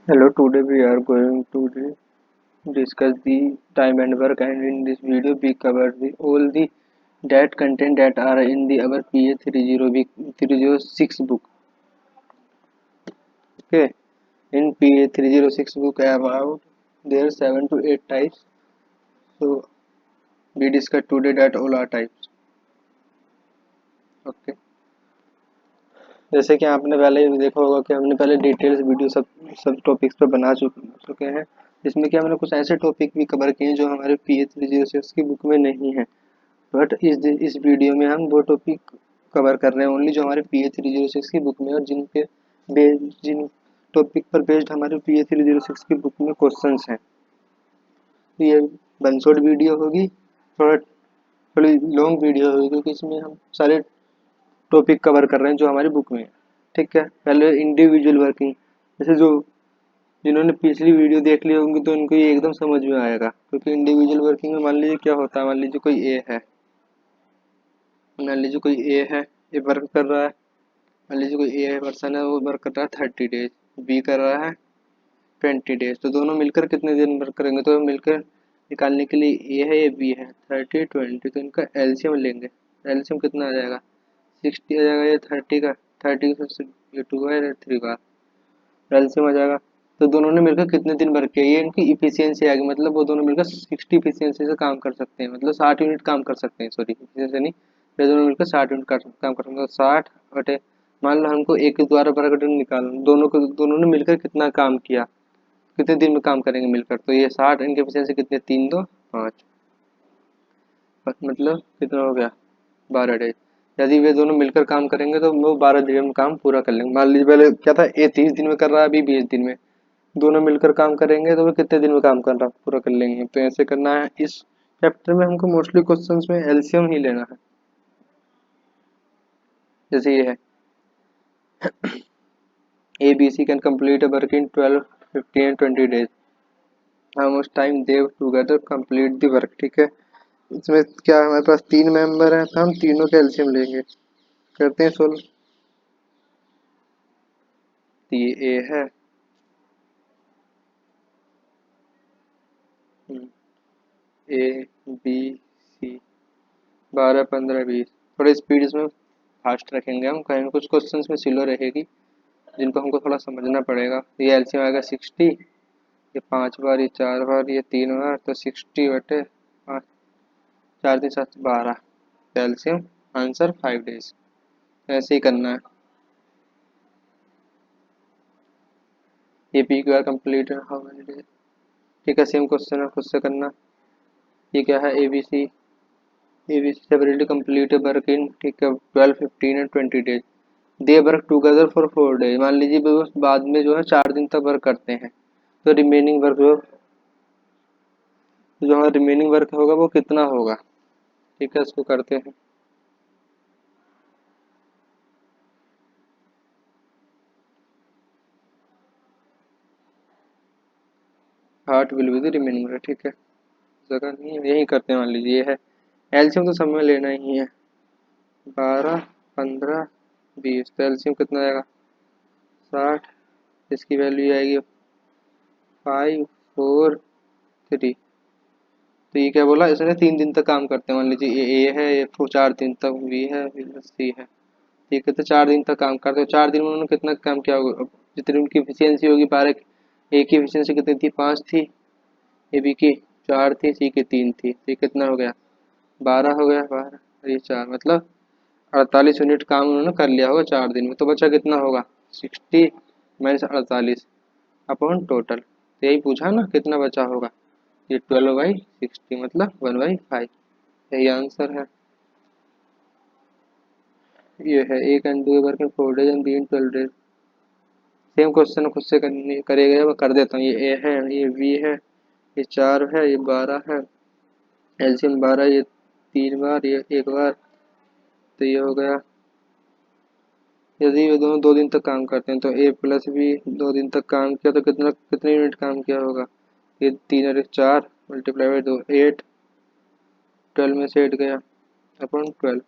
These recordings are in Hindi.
Hello, today we are going to discuss the time and work, and in this video we cover all the that content that are in the our PA 306 book. Okay, in PA 306 book about there are 7 to 8 types. So we discuss today that all are types. Okay, जैसे कि आपने पहले भी देखा होगा कि हमने पहले डिटेल्स वीडियो सब टॉपिक्स पे बना चुके हैं, जिसमें कि हमने कुछ ऐसे टॉपिक भी कवर किए हैं जो हमारे PA 306 की बुक में नहीं है। बट इस वीडियो में हम वो टॉपिक कवर कर रहे हैं ओनली जो हमारे PA 306 की बुक में और जिन टॉपिक पर बेस्ड हमारे PA 306 की बुक में क्वेश्चंस हैं। तो ये वन शॉट वीडियो होगी, थोड़ा थोड़ी लॉन्ग वीडियो होगी क्योंकि इसमें हम सारे टॉपिक कवर कर रहे हैं जो हमारी बुक में है। ठीक है, पहले इंडिविजुअल वर्किंग, जैसे जो जिन्होंने पिछली वीडियो देख ली होंगी तो उनको ये एकदम समझ में आएगा, क्योंकि इंडिविजुअल वर्किंग में मान लीजिए क्या होता है। मान लीजिए कोई ए है, ये वर्क कर रहा है। मान लीजिए कोई ए पर्सन है, वो वर्क कर रहा है 30 डेज, बी कर रहा है 20 डेज। तो दोनों मिलकर कितने दिन वर्क करेंगे, तो मिलकर निकालने के लिए ए है ये बी है 30 20, तो इनका एलसीएम लेंगे। एलसीएम कितना आ जाएगा 60 आ जाएगा, ये 30 का 30 ये 2 है 3 का एलसीएम आ जाएगा। तो दोनों ने मिलकर कितने दिन वर्क किया, ये इनकी इफिशियंसी आ गई। मतलब वो दोनों मिलकर 60 इफिशियंसी से काम कर सकते हैं, मतलब 60 यूनिट काम कर सकते हैं। सॉरी, इफिशियंसी नहीं, ये दोनों मिलकर 60 यूनिट काम कर सकते हैं। 60 बटे, मान लो हमको एक के द्वारा वर्क निकालना, दोनों ने मिलकर कितना काम किया, कितने दिन में काम करेंगे मिलकर। तो ये 60, इनकी एफिशिएंसी कितने, 3 2 5, मतलब कितना हो गया 12 डेज। यदि वे दोनों मिलकर काम करेंगे तो वो 12 दिन में काम पूरा कर लेंगे। मान लीजिए पहले क्या था, ए 30 दिन में कर रहा है, अभी 20 दिन में। दोनों मिलकर काम करेंगे तो वो कितने दिन में काम करना पूरा कर लेंगे। तो ऐसे करना है। इस चैप्टर में हमको मोस्टली क्वेश्चंस में एलसीएम ही लेना है। जैसे ये है, A B C can complete a work in 12 15 and 20 days. How much time they together complete the work. ठीक है, इसमें क्या है, हमारे पास 3 मेंबर हैं तो हम तीनों के एलसीएम लेंगे। करते हैं सोल्व। तो ये ए है, ए बी सी, 12 15 20। थोड़ी स्पीड इसमें फास्ट रखेंगे हम, कहीं कुछ क्वेश्चंस में स्लो रहेगी जिनको हमको थोड़ा समझना पड़ेगा। ये एलसीएम आएगा 60, ये 5 बार, ये 4 बार, ये 3 बार, तो 60 बटे 5, 4 3 7 12। LCM answer 5 days. ऐसे ही करना है। ये P Q R complete how many days. ठीक है, सेम क्वेश्चन है, खुद से करना। ये क्या है, A B C separately complete work in, ठीक है, 12 15 and 20 days. They work together for 4 days. मान लीजिए वो बाद में जो है 4 दिन तक वर्क करते हैं, तो रिमेनिंग वर्क जो हमारा रिमेनिंग वर्क होगा वो कितना होगा। ठीक है, इसको करते हैं। Heart will be the remaining work. ठीक है, जगह नहीं है, यही करते हैं। मान लीजिए ये है, एलसीएम तो सब में लेना ही है। 12 15 20, तो एलसीएम कितना आएगा 60। इसकी वैल्यू आएगी 5 4 3। तो ये क्या बोला इसने, 3 दिन तक काम करते हैं। मान लीजिए ये ए है, ये 4 दिन तक, बी है, फिर सी है। ठीक है, तो 4 दिन तक काम करते हो। 4 दिन में उन्होंने कितना काम किया होगा। अब जितनी उनकी इफिशियंसी होगी, 12, ए की इफिशियंसी कितनी थी, 5 थी, ए बी की 4 थी, सी की 3 थी। तो ये कितना हो गया 12 हो गया। 12 और ये 4, मतलब 48 यूनिट काम उन्होंने कर लिया होगा 4 दिन में। तो बचा कितना होगा 60 -48 अपॉन टोटल। तो यही पूछा ना कितना बचा होगा, ये 12/60, मतलब 1/5। यही आंसर है। ये है, A can do work in 4 days and B in 12 days. Same question खुद से करने करेगा, मैं कर देता हूँ। ये ए है, ये बी है, ये 4 है, ये 12 है, एलसीएम 12, ये 3 बार, ये 1 बार। तो ये हो गया, यदि ये दोनों 2 दिन तक काम करते हैं तो ए प्लस बी 2 दिन तक काम किया तो कितने यूनिट काम किया होगा। ये 3 और 4 मल्टीप्लाई बाई 2 8, 12 में से 8 गया अपॉन 12,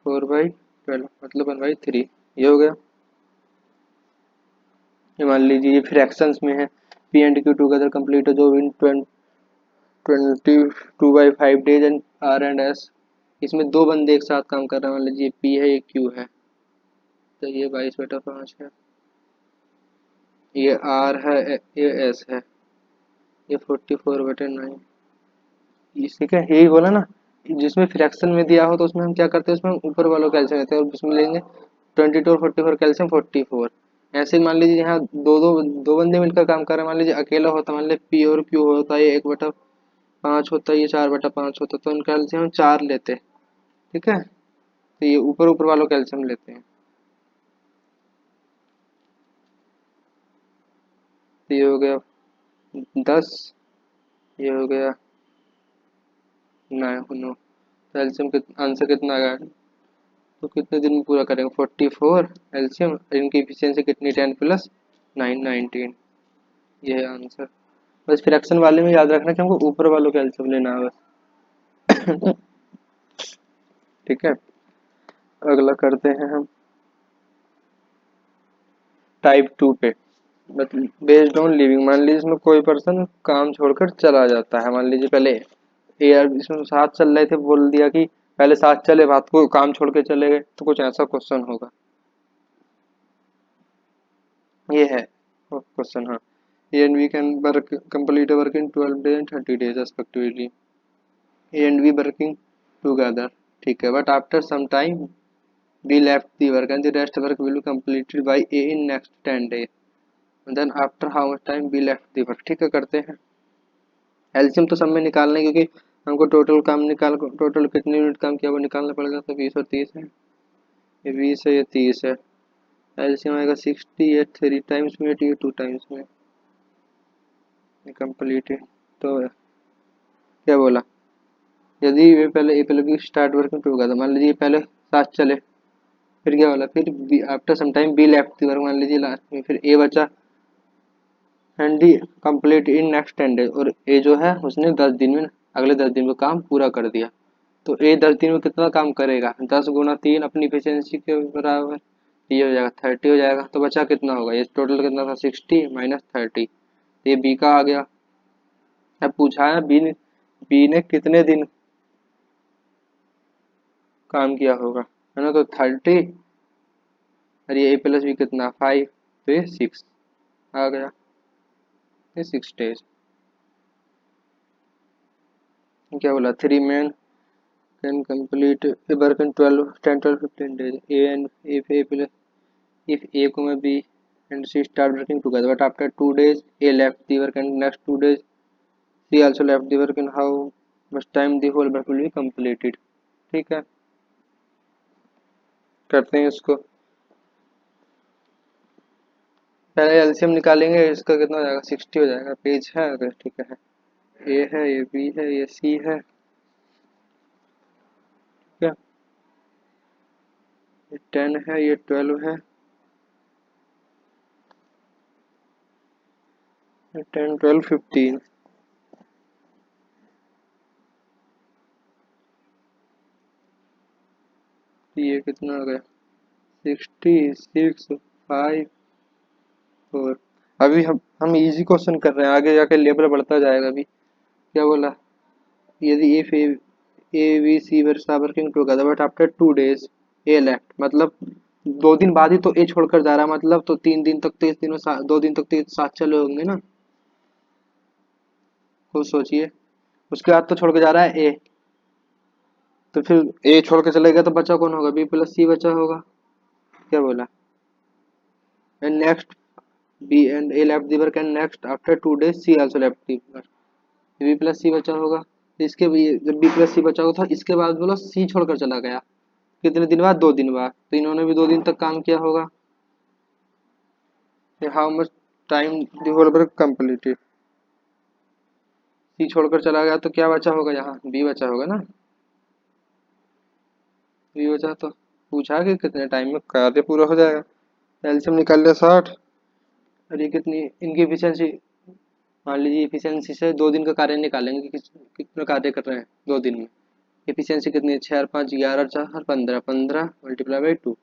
4/12, मतलब 1/3। ये हो गया। ये मान लीजिए ये फ्रैक्शंस में है, P and Q together complete जो in 22/5 days and R and S. इसमें दो बंदे एक साथ काम कर रहे हैं, मान लीजिए पी है, ये क्यू है, तो ये 22/5 है, ये आर है, ये एस है, ये 44/9। ठीक है, यही बोला ना, जिसमें फ्रैक्शन में दिया हो तो उसमें हम क्या करते हैं, उसमें हम ऊपर वालों कैल्शियम लेते हैं और उसमें लेंगे 22 और 44 कैल्शियम 44। ऐसे ही मान लीजिए यहाँ दो बंदे मिलकर काम कर रहे हैं, मान लीजिए अकेला होता, मान लीजिए पी और क्यू होता है, ये 1/5 होता है, ये 4/5 होता है, तो उनका कैल्शियम हम 4 लेते हैं। ठीक है, तो ये ऊपर ऊपर वालों कैल्शियम लेते हैं, तो ये हो गया 10, ये हो गया 9। कैल्शियम आंसर कितना आ गया, तो कितने दिन में पूरा करेंगे 44 एलसीएम, इनकी एफिशिएंसी कितनी 10 + 9 19। ये है आंसर। बस फ्रैक्शन वाले में याद रखना कि हमको ऊपर वालों का एलसीएम लेना है बस। ठीक है, अगला करते हैं हम टाइप 2 पे। मतलब बेस्ड ऑन लिविंग, मान लीजिए इसमें कोई पर्सन काम छोड़कर चला जाता है, मान लीजिए पहले ए यार इसमें साथ चल रहे थे, बोल दिया कि पहले साथ चले, बात को काम छोड़ के चले गए, तो कुछ ऐसा क्वेश्चन होगा। ये है क्वेश्चन, हाँ। A and B can work complete work in 12 days and 30 days respectively, A and B working together, ठीक है, but after some time B left the work and the rest work will be completed by A in next 10 days, then after how much time B left the work. ठीक है, करते हैं। एलसीएम तो सब में निकालना है, क्योंकि हमको टोटल कितने यूनिट काम किया वो निकालना पड़ेगा, तो 20 और 30 है, ये 20 है, ये 30 है। एलसीएम आएगा 60, ये 3 टाइम्स में, ये 2 टाइम्स में, कंप्लीट है। तो क्या बोला, यदि ये पहले ए पहले भी स्टार्ट वर्किंग टू होगा, तो मान लीजिए पहले साथ चले, फिर क्या बोला, फिर after some time B left the work, मान लीजिए लास्ट में फिर ए बचा and D complete in next 10 days, और ए जो है उसने 10 दिन में, अगले 10 दिन में काम पूरा कर दिया। तो ए 10 दिन में कितना काम करेगा, 10 × 3 अपनी एफिशिएंसी के बराबर, ये हो जाएगा 30 हो जाएगा, तो बचा कितना होगा, ये टोटल कितना था 60 - 30, ये बी का आ गया। अब पूछा है बी ने कितने दिन काम किया होगा, है ना, तो 30, और ये A+B कितना 5, तो ये 6 आ गया, ये 6 days। क्या बोला, 3 men can complete a work in 10 12 15 days, A and if A, B and C start working together, but after 2 days A left the work and next 2 days C also left the work, and how much time the whole work will be completed। ठीक है, करते हैं इसको। पहले एलसीएम निकालेंगे, इसका कितना हो जाएगा 60 हो जाएगा, पेज है अगर, ठीक है, ए है, ये बी है, ये सी है, ठीक है, ये 10 है, ये 12 है, ये 10 12 15, ये कितना हो गया 66 5 4। अभी हम इजी क्वेश्चन कर रहे हैं, आगे जाके लेवल बढ़ता जाएगा। अभी क्या बोला, यदि if A B C were working together but after 2 days A left, मतलब 2 दिन बाद ही तो ए छोड़कर जा रहा है, मतलब तो 3 दिन तक तो इस तीनों 2 दिन तक तो साथ चले होंगे ना, खुद सोचिए। उसके बाद तो छोड़ के जा रहा है ए, तो फिर ए छोड़ के चले गया तो बचा कौन होगा, B+C बचा होगा। क्या बोला, and next B and A left the work and next after 2 days C also left the work, B+C बचा होगा। इसके जब B+C बचा होगा था, इसके बाद बोला सी छोड़कर चला गया, कितने दिन बाद, 2 दिन बाद, तो इन्होंने भी 2 दिन तक काम किया होगा। How much time the whole work completed, C छोड़कर चला गया तो क्या बचा होगा, यहाँ बी बचा होगा ना, बी बचा, तो पूछा कि कितने टाइम में कार्य पूरा हो जाएगा। एलसीएम निकाल लिया 60, और ये कितनी इनकी एफिशिएंसी, मान लीजिए एफिशिएंसी से 2 दिन का कार्य निकालेंगे कि कितना कार्य कर रहे हैं 2 दिन में, एफिशिएंसी कितनी है, 6 और 5 11 4 15 15 × 2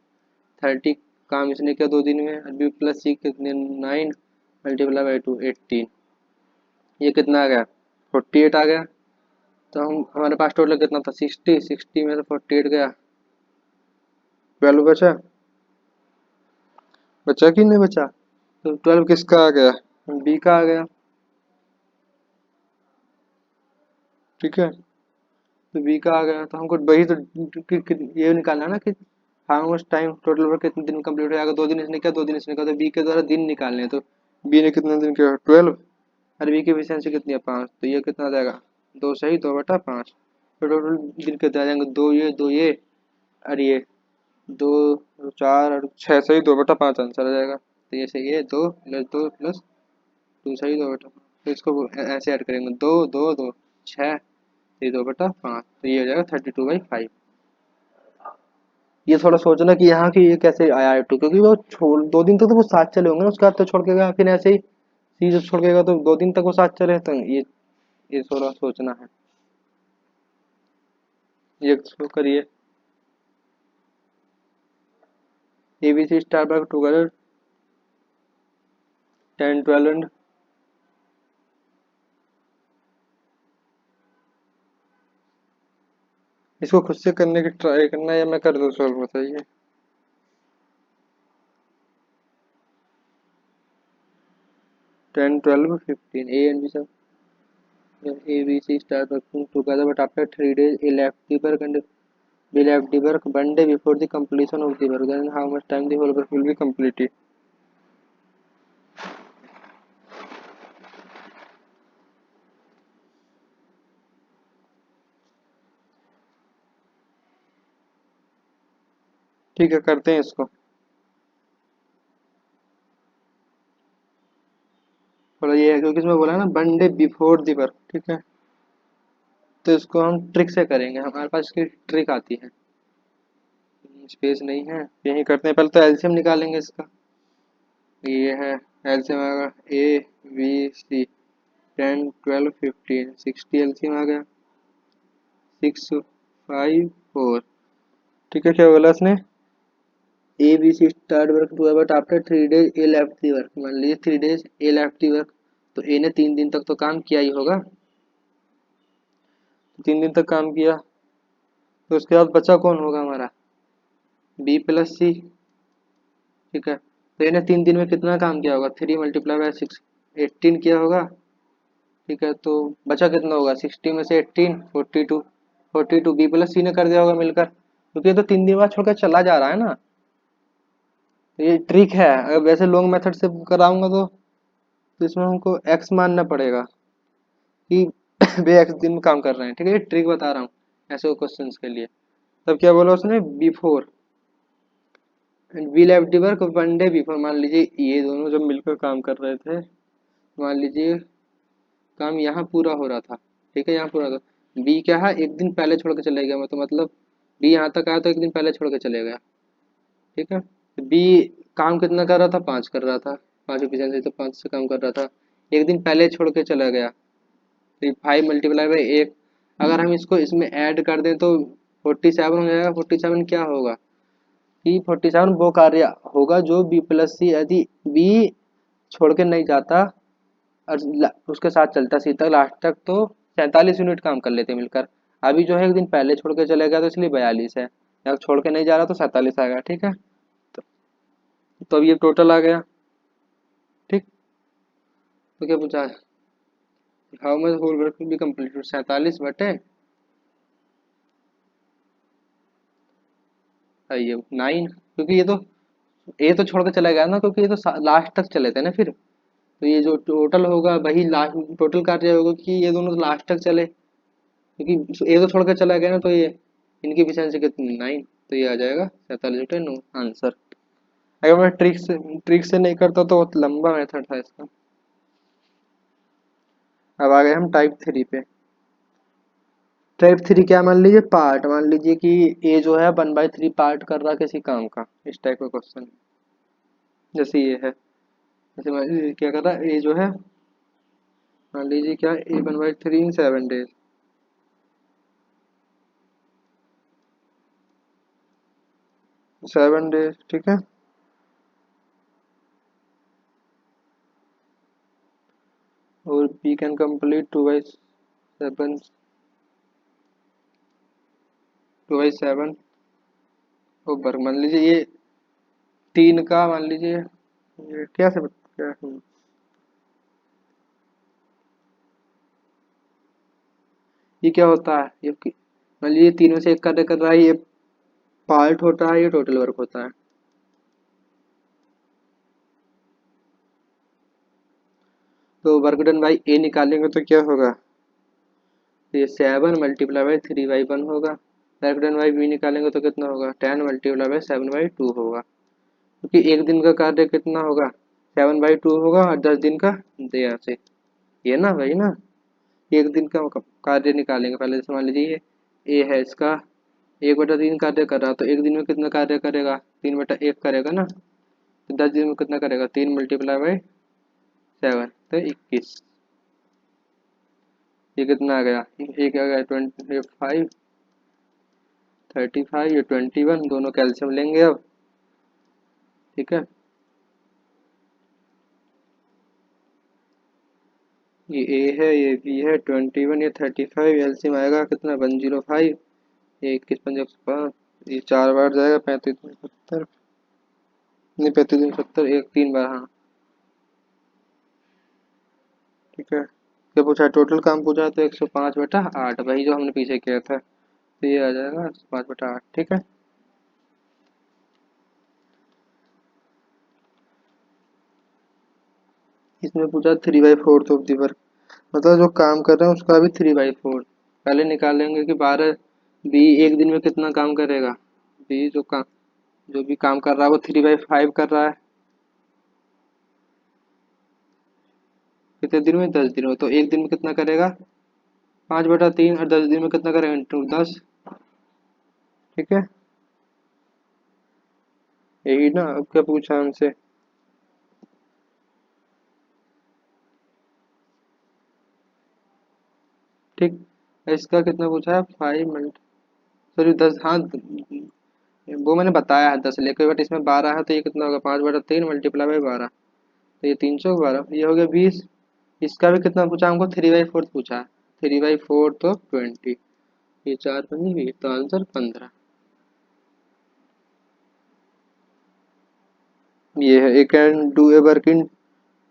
30, काम इसने किया 2 दिन में, और बी प्लस सी कितने 9 मल्टीप्लाई बाई 2 18, ये कितना आ गया 48 आ गया। तो हम हमारे पास टोटल कितना था 60, 60 में से 48 गया, 12 बचा, बचा कि नहीं बचा? तो 12 किसका आ गया? बी का आ गया, ठीक है। तो बी का आ गया, तो हमको वही तो ये निकालना है ना कि how much time total work कितने दिन कंप्लीट हो जाएगा। 2 दिन इसने किया, 2 दिन इसने किया, तो बी के द्वारा दिन निकालने हैं। तो बी ने कितने दिन किया 12, और बी की एफिशिएंसी कितनी है 5, तो ये कितना आ जाएगा 2 सही 2/5। तो टोटल दिन कितने आ जाएंगे 2 ये और ये 2 4 और 6 सही 2/5 आंसर आ जाएगा। तो ये सही है 2 + 2 + 2 सही 2/5। तो इसको ऐसे ऐड करेंगे 2 2 2 6 ये 2/5, तो ये हो जाएगा 32/5। ये थोड़ा सोचना कि यहाँ की ये कैसे आया है टू, क्योंकि वो छोड़ 2 दिन तक तो वो साथ चले होंगे ना, उसके बाद तो छोड़ के गया, फिर ऐसे ही सी जब छोड़ के गया तो 2 दिन तक वो साथ चले, तो ये थोड़ा सोचना है। ये इसको करिए ABC star work together 10 12 and इसको खुद से करने की ट्राई करना है या मैं कर दूँ सॉल्व, बताइए। 10 12 15 A and B सब ABC start working together, but after 3 days he left the work and we left the work 1 day before the completion of the work. Then how much time the whole work will be completed? ठीक है, करते हैं इसको। थोड़ा ये है क्योंकि इसमें बोला है ना 1 डे बिफोर दी वर्क, ठीक है। तो इसको हम ट्रिक से करेंगे, हमारे पास इसकी ट्रिक आती है। स्पेस नहीं है, यही करते हैं। पहले तो एलसीएम निकालेंगे इसका। ये है एलसीएम आएगा ABC 10 12 15 60 एलसीएम आ गया 654, ठीक है। क्या बोला इसने? ABC start work to but after 3 days A left the work. मान लीजिए 3 days A left the work, तो ए ने 3 दिन तक तो काम किया ही होगा, 3 दिन तक काम किया, तो उसके बाद बचा कौन होगा हमारा बी प्लस सी, ठीक है। तो इन्हें 3 दिन में कितना काम किया होगा 3 × 6 18 किया होगा, ठीक है। तो बचा कितना होगा 60 में से 18 42, 42 बी प्लस सी ने कर दिया होगा मिलकर, क्योंकि ये तो 3 दिन बाद छोड़कर चला जा रहा है ना। तो ये ट्रिक है, अगर वैसे लॉन्ग मेथड से कराऊंगा तो इसमें हमको एक्स मानना पड़ेगा कि वे एक्स दिन में काम कर रहे हैं, ठीक है। ये ट्रिक बता रहा हूँ ऐसे क्वेश्चन के लिए। तब क्या बोला उसने before B left the work 1 day before. मान लीजिए ये दोनों जब मिलकर काम कर रहे थे, मान लीजिए काम यहाँ पूरा हो रहा था, ठीक है, यहाँ पूरा था। बी क्या है एक दिन पहले छोड़ के चले गया, मतलब बी यहाँ तक आया तो एक दिन पहले छोड़ के चले गया, ठीक है। बी काम कितना कर रहा था 5 कर रहा था, 5 एफिशिएंसी, तो 5 से काम कर रहा था, एक दिन पहले छोड़ के चला गया। तो 5 मल्टीप्लाई बाई 1, अगर हम इसको इसमें ऐड कर दें तो 47 हो जाएगा। 47 क्या होगा कि 47 वो कार्य होगा जो बी प्लस सी यदि बी छोड़ के नहीं जाता और उसके साथ चलता सी तक लास्ट तक, तो 47 यूनिट काम कर लेते मिलकर। अभी जो है एक दिन पहले छोड़ के चले गया तो इसलिए 42 है, या छोड़ के नहीं जा रहा तो 47 आएगा, ठीक है। तो अब ये टोटल आ गया, ठीक। तो क्या पूछा है how much whole work will be completed 47 बटे ये 9, क्योंकि ये तो छोड़ के चला गया ना, क्योंकि ये तो लास्ट तक चले थे ना फिर। तो ये जो टोटल होगा वही लास्ट टोटल कार्य होगा कि ये दोनों लास्ट तक चले, क्योंकि ये तो छोड़ के चला गया ना, तो ये इनकी एफिशिएंसी कितनी 9, तो ये आ जाएगा 47/9 आंसर। अगर मैं ट्रिक से नहीं करता तो बहुत लंबा मेथड था इसका। अब आ गए हम टाइप 3 पे। टाइप 3 क्या, मान लीजिए पार्ट, मान लीजिए कि ए जो है 1/3 पार्ट कर रहा है किसी काम का, इस टाइप का क्वेश्चन। जैसे ये है, जैसे मान लीजिए क्या कर रहा है ए जो है, मान लीजिए क्या ए 1/3 इन 7 डेज, 7 डेज, ठीक है। और बी कैन कंप्लीट 2/7, 2/7 और वर्ग मान लीजिए ये 3 का मान लीजिए ये क्या से क्या ये क्या होता है ये मान लीजिए तीनों से एक कार्य कर रहा है, ये पार्ट होता है, ये टोटल वर्क होता है। तो वर्क डन बाई ए निकालेंगे तो क्या होगा, तो ये 7 × 3/1 होगा। वर्क डन बाई बी निकालेंगे तो कितना होगा, 10 × 7/2 होगा। क्योंकि एक दिन का कार्य कितना होगा, 7/2 होगा और 10 दिन का दिया से, ये ना वही ना। एक दिन का कार्य निकालेंगे पहले, जैसे मान लीजिए ए है, इसका 1/3 कार्य कर रहा, तो एक दिन में कितना कार्य करेगा, 3/1 करेगा ना। तो 10 दिन में कितना करेगा, 3 × 7 तो 21। ये कितना आ गया, ये क्या आ गया, 25, 35, ये 21, दोनों कैल्शियम लेंगे अब। ठीक है, ये ए है, ये बी है, 21, ये 35, एलसीएम आएगा कितना, 105। ये 21 × 5, ये 4 बार जाएगा, 35 × 70, नहीं 35 × 70, एक 3 बार, हाँ। ठीक है, क्या पूछा है, टोटल काम पूछा है तो 105/8, वही जो हमने पीछे किया था, तो ये आ जाएगा 105/8। ठीक है, इसमें पूछा 3/4 ऑफ दी वर्क, मतलब जो काम कर रहे हैं उसका भी 3/4। पहले निकालेंगे कि 12 बी एक दिन में कितना काम करेगा। बी जो भी काम कर रहा है वो 3/5 कर रहा है, कितने दिन में, 10 दिन में। तो एक दिन में कितना करेगा, 5/3, और 10 दिन में कितना करेगा, × 10। ठीक है, यही ना, अब क्या पूछा हमसे, ठीक। इसका कितना पूछा है, 5 मिनट, सॉरी 10, हाँ वो मैंने बताया है 10 लेकर, बट इसमें 12 है, तो ये कितना होगा, 5/3 × 12, तो ये 312, ये हो गया 20। इसका भी कितना पूछा हमको, 3/4 पूछा है, 3/4 तो 20, ये 4×5, तो आंसर 15। ये है, A can do a work in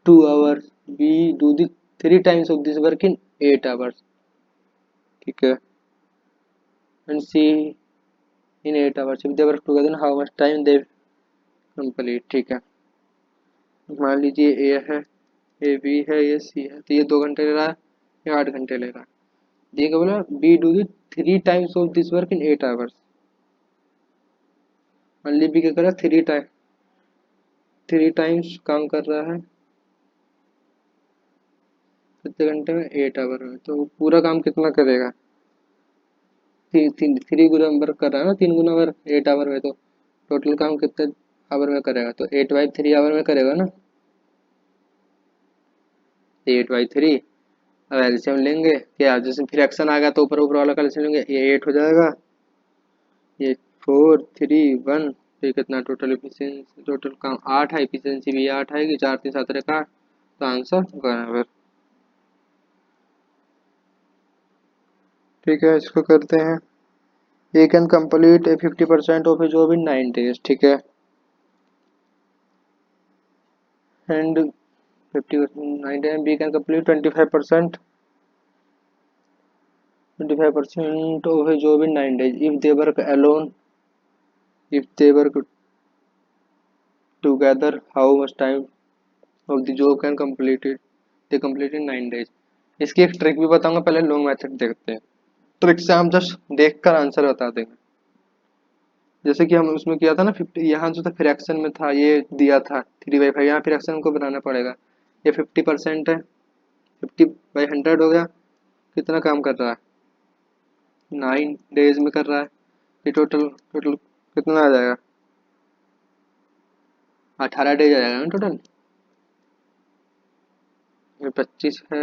2 hours, B do the 3 times of this work in 8 hours। ठीक है, and C in 8 hours, if they work together how much time they complete. ठीक है, मान लीजिए ए है, ए बी है, ये सी है, तो ये 2 घंटे ले रहा है, ये 8 घंटे ले रहा है। ये क्या बोला, B do the 3 times of this work in 8 hours। मान लीजिए बी क्या कर रहा है, 3 times काम कर रहा है कितने घंटे में, 8 आवर में, तो पूरा काम कितना करेगा, 3 गुना वर्क कर रहा है ना, 3 गुना वर्क 8 आवर में, तो टोटल काम कितने आवर में करेगा, तो 8/3 आवर में करेगा ना, 8/3। अब एलसीएम लेंगे क्या, जैसे फ्रैक्शन आ गया तो ऊपर ऊपर वाला का एलसीएम लेंगे, ये 8 हो जाएगा, ये 4, 3, 1, तो ये कितना टोटल एफिशिएंसी, टोटल काम 8 है, एफिशिएंसी भी 8 आएगी, 4 3 7 का, तो आंसर बराबर। ठीक है, इसको करते हैं, ये can complete a 50% of a job in 9 days। ठीक है, and 50 B can complete 25% of a job in 9 days if they work alone, if they work together how much time of the job can complete it, they complete in 9 days। इसकी एक ट्रिक भी बताऊंगा, पहले लॉन्ग मेथड देखते हैं। ट्रिक से हम जस्ट देखकर आंसर बता देंगे। जैसे कि हम उसमें किया था ना 50, यहाँ जो था फ्रैक्शन में था, ये दिया था 3/5, यहाँ फ्रैक्शन को बनाना पड़ेगा। ये 50% है, 50/100 हो गया, कितना काम कर रहा है, 9 days में कर रहा है, ये टोटल टोटल कितना आ जाएगा, 18 days आ जाएगा ना टोटल। ये 25 है,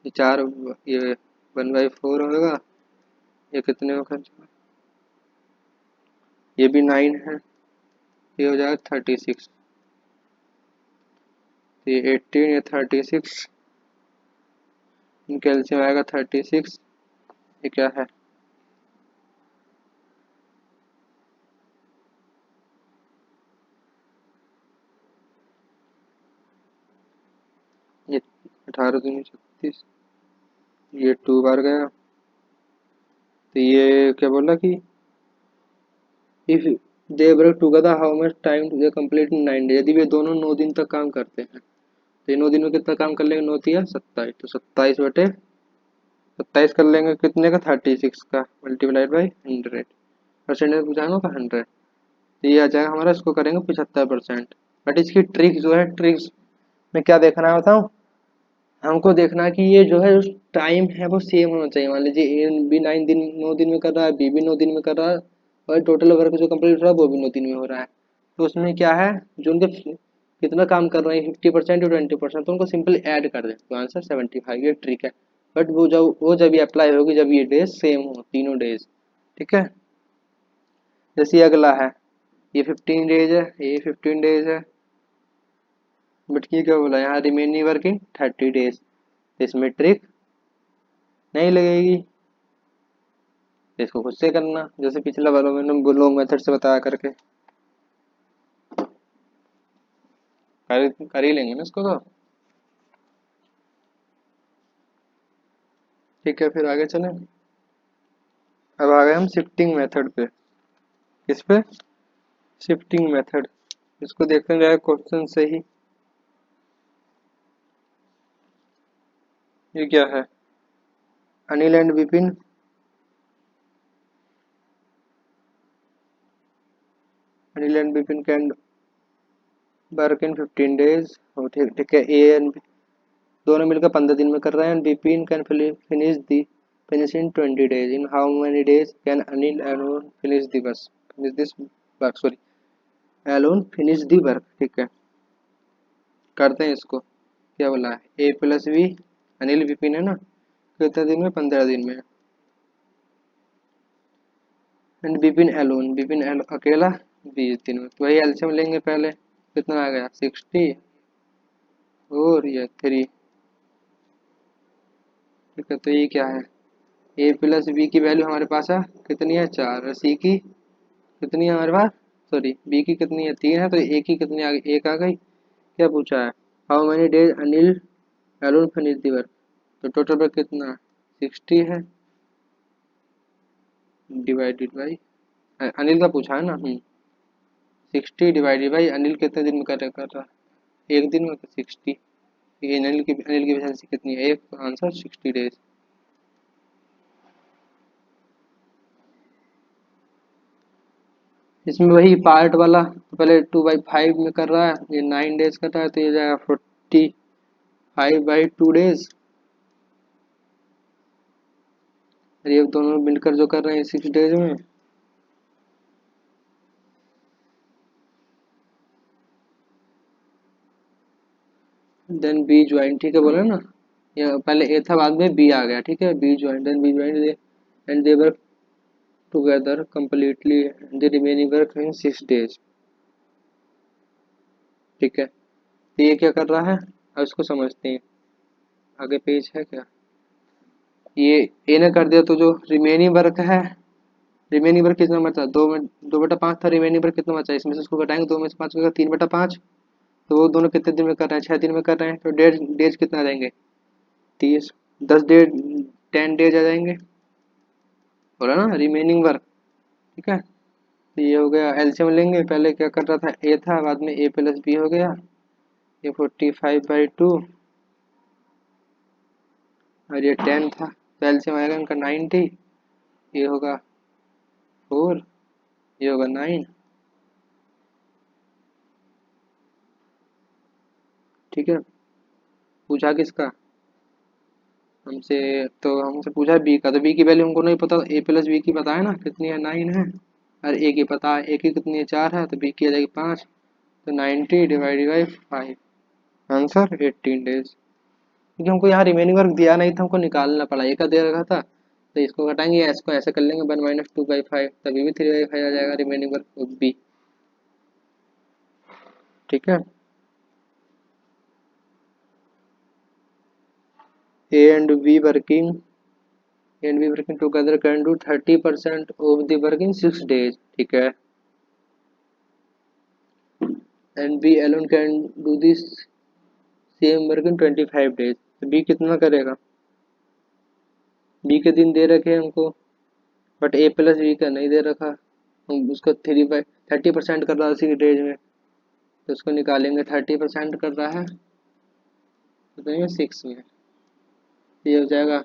ये 4, ये 1/4 होगा, ये कितने में खर्च होगा, ये भी 9 है, ये हो जाएगा 36। तो ये 18, ये 36, इनका एलसीएम आएगा 36। ये क्या है, ये 18 दूनी 36, ये 2 बार गया। तो ये क्या बोला कि if they work together how much time they complete in 9 days, यदि वे दोनों 9 दिन तक काम करते हैं तो ये 9 दिन में कितना काम कर लेंगे, 9 तिया 27, तो 27/27 कर लेंगे कितने का, 36 का, मल्टीप्लाइड बाई 100, परसेंटेज पूछा होगा 100, तो ये आ जाएगा हमारा, इसको करेंगे 75%। बट इसकी ट्रिक जो है, ट्रिक्स में क्या देखना है बताऊँ, हमको देखना है कि ये जो है टाइम है वो सेम होना चाहिए। मान लीजिए ए भी 9 दिन 9 दिन में कर रहा है, बी भी 9 दिन में कर रहा है, और टोटल वर्क जो कंप्लीट हो रहा है वो भी 9 दिन में हो रहा है। तो उसमें क्या है, जो उनके कितना काम कर रहे हैं 50% या 20%, तो उनको सिंपल ऐड कर दें तो आंसर 75, ये ट्रिक है। बट वो जब ये अप्लाई होगी जब ये डेज सेम हो, तीनों डेज। ठीक है, जैसे ये अगला है, ये 15 डेज है, ये 15 डेज है, बट ये क्या बोला यहाँ, रिमेनिंग वर्किंग 30 डेज, तो इसमें ट्रिक नहीं लगेगी, तो इसको खुद से करना, जैसे पिछला वाला मैंने लोग मेथड से बताया करके कर ही लेंगे ना इसको तो। ठीक है, फिर आगे चलें। अब आ गए हम शिफ्टिंग मेथड पे। किस पे, शिफ्टिंग मेथड। इसको देखते जाए क्वेश्चन से ही। ये क्या है, Anil and Vipin Anil and Vipin can work in 15 days. ठीक ठीक है, ए एंड बी दोनों मिलकर 15 दिन में कर रहे हैं, and Vipin can finish in 20 days. In how many days can Anil alone finish this work, sorry, alone finish the work. ठीक है, करते हैं इसको। क्या बोला है, A plus B, Anil Vipin है ना, कितने दिन में, 15 दिन में, एंड विपिन अकेला 20 दिन में। तो वही एल्शियम लेंगे पहले, कितना आ गया 60 और ये 3। ठीक है, तो ये क्या है, ए प्लस बी की वैल्यू हमारे पास है कितनी है 4, और सी की कितनी है हमारे पास, सॉरी बी की कितनी है 3 है, तो ए की कितनी आ गई, 1 आ गई। क्या पूछा है, how many days Anil alone finish the work, तो टोटल पर कितना 60 है, डिवाइडेड बाई, अनिल का पूछा है ना, 60 डिवाइडेड बाई अनिल कितने दिन में कर रहा है, 1 दिन में 60। ये अनिल की वैकेंसी कितनी है, एक, तो आंसर 60 डेज। इसमें वही पार्ट वाला, तो पहले 2/5 में कर रहा है, ये 9 डेज कर रहा है, तो ये जाएगा 45/2 डेज, और ये दोनों मिलकर जो कर रहे हैं 6 डेज में। देन बी ज्वाइन, ठीक है बोला ना, ये पहले ए था बाद में बी आ गया। ठीक है, B join, then B join and they work together completely, the remaining work in 6 days. ठीक है, तो ये क्या कर रहा है, अब इसको समझते हैं, आगे पेज है क्या, ये ए ने कर दिया, तो जो रिमेनिंग वर्क है, रिमेनिंग वर्क कितना बचा, 2/5 था, रिमेनिंग वर्क कितना बचा, इसमें से इसको घटाएंगे, 2 में से 5 का 3/5, तो वो दोनों कितने दिन में कर रहे हैं, 6 दिन में कर रहे हैं, तो डेज डेज कितना आ जाएंगे 30, 10 डेज 10 डेज आ जाएंगे, बोला ना रिमेनिंग वर्क। ठीक है, तो ये हो गया, एलसीएम लेंगे, पहले क्या कर रहा था, ए था, बाद में ए प्लस बी हो गया, ये 45/2, और ये 10 था, तो एलसीएम आएगा इनका 90, ये होगा 4, ये होगा 9। ठीक है, पूछा किसका, हमसे, तो हमसे पूछा बी का, तो बी की वैल्यू हमको नहीं पता, ए प्लस बी की पता है ना कितनी है, 9 है, और ए की पता है, ए की कितनी है 4 है, तो बी की आ जाएगी 5, तो 90 डिवाइडेड बाई 5, आंसर 18 डेज। क्योंकि हमको यहाँ रिमेनिंग वर्क दिया नहीं था, हमको निकालना पड़ा, ए का दे रखा था, तो इसको घटाएंगे या इसको ऐसे कर लेंगे 1 - 2/5, तभी भी 3/5 आ जाएगा रिमेनिंग वर्क बी। ठीक है, A and B working together can do 30% of the work in 6 days, ठीक है। And B alone can do this same work in 25 days, तो बी कितना करेगा? बी के दिन दे रखे हैं हमको, बट ए प्लस बी का नहीं दे रखा। हम उसको 30% कर रहा है उसी के डेज में, तो उसको निकालेंगे। 30% कर रहा है तो देंगे 6 में, ये हो जाएगा।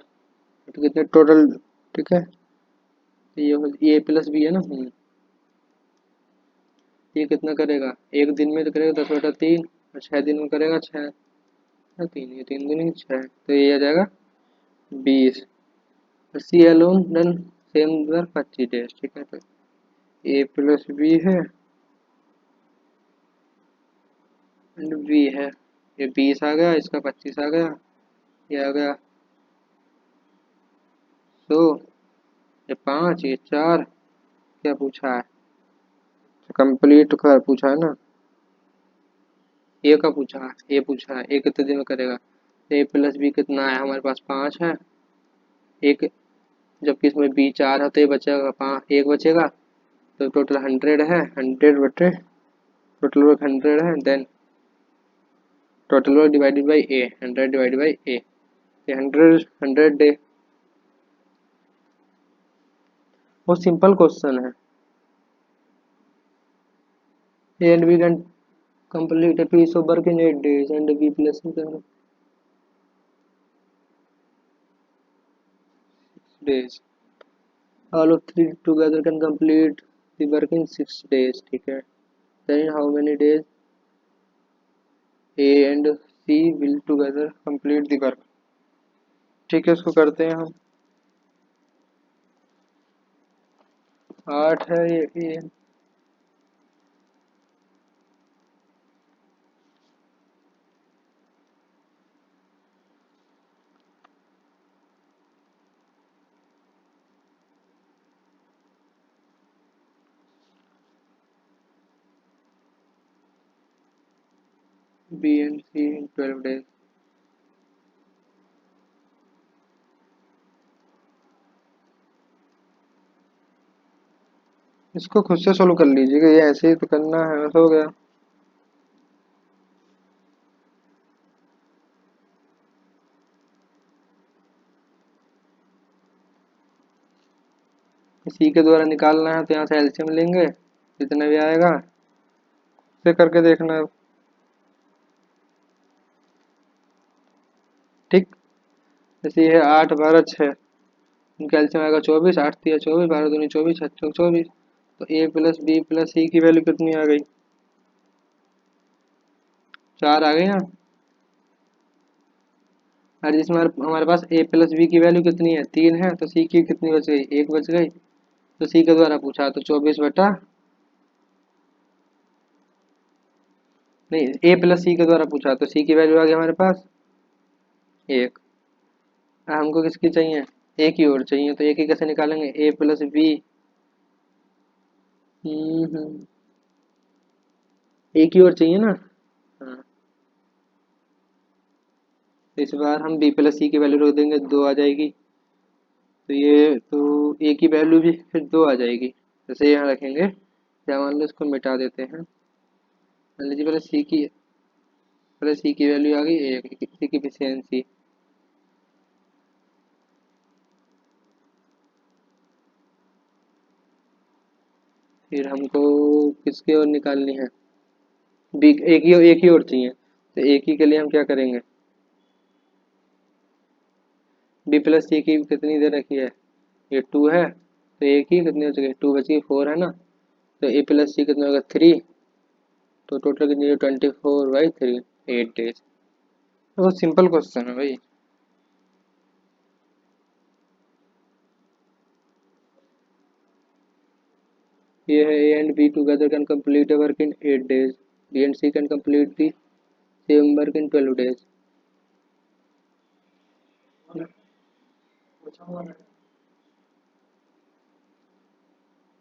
तो कितने टोटल, ठीक है। तो ये ए प्लस बी है ना। ये कितना करेगा? एक दिन में तो करेगा 10/3, और 6 दिन में करेगा 6 3, ये 3 दूनी 6, तो ये आ जाएगा 20। C alone done same work 25 days, ठीक है। तो ए प्लस बी है एंड बी है, ये 20 आ गया, इसका 25 आ गया, ये आ गया 100, ये 5, ये 4। क्या पूछा है? कंप्लीट कर पूछा है ना। ए का पूछा है, ए पूछा है ए कितने दिन में करेगा। ए प्लस बी कितना है हमारे पास? 5 है। एक, जबकि इसमें बी 4 है तो ये बचेगा 5, एक बचेगा। तो टोटल 100 है, 100 बटे टोटल वर्क 100 है, then total work divided by A, 100 divided by A, ये 100 डे। बहुत सिंपल क्वेश्चन है। A and B can complete a piece of work in 8 days and B plus C can 6 days. All of three together can complete the work in 6 days, ठीक है। Then in how many days A and C will together complete the work, ठीक है। इसको करते हैं हम। 8 है ये A, B and C in 12 days। इसको खुद से सोल्व कर लीजिएगा, ये ऐसे ही तो करना है, ऐसा हो गया। सी के द्वारा निकालना है तो यहाँ से एलसीएम लेंगे, जितना भी आएगा से करके देखना है, ठीक। जैसे ये है 8 12 6, कैल्शियम आएगा 24, 8 3 24, 12 दूनी 24, 6 चौक 24। तो ए प्लस बी प्लस सी की वैल्यू कितनी आ गई? 4 आ गई ना। और जिसमें हमारे पास ए प्लस बी की वैल्यू कितनी है? 3 है, तो सी की कितनी बच गई? 1 बच गई। तो सी के द्वारा पूछा तो 24 बटा, नहीं, ए प्लस सी के द्वारा पूछा तो सी की वैल्यू आ गई हमारे पास 1। हमको किसकी चाहिए? ए की ओर चाहिए, तो ए की कैसे निकालेंगे? ए प्लस बी, ए की ओर चाहिए ना। हाँ, तो इस बार हम बी प्लस सी की वैल्यू रख देंगे, 2 आ जाएगी। तो ये तो ए की वैल्यू भी फिर 2 आ जाएगी। जैसे यहाँ रखेंगे, या मान लो इसको मिटा देते हैं। मान लीजिए पहले सी की वैल्यू आ गई 1, सी की एफिशिएंसी। फिर हमको किसकी ओर निकालनी है? बी, एक ही ओर चाहिए, तो एक ही के लिए हम क्या करेंगे? बी प्लस सी की कितनी दे रखी है? ये 2 है, तो एक ही कितनी हो चुकी? 2 बची, 4 है ना। तो ए प्लस सी कितना होगा? 3। तो टोटल कितनी? 24/3, 8 डेज। बहुत सिंपल क्वेश्चन है भाई। ये है A and B together can complete a work in 8 days, B and C can complete the same work in 12 days।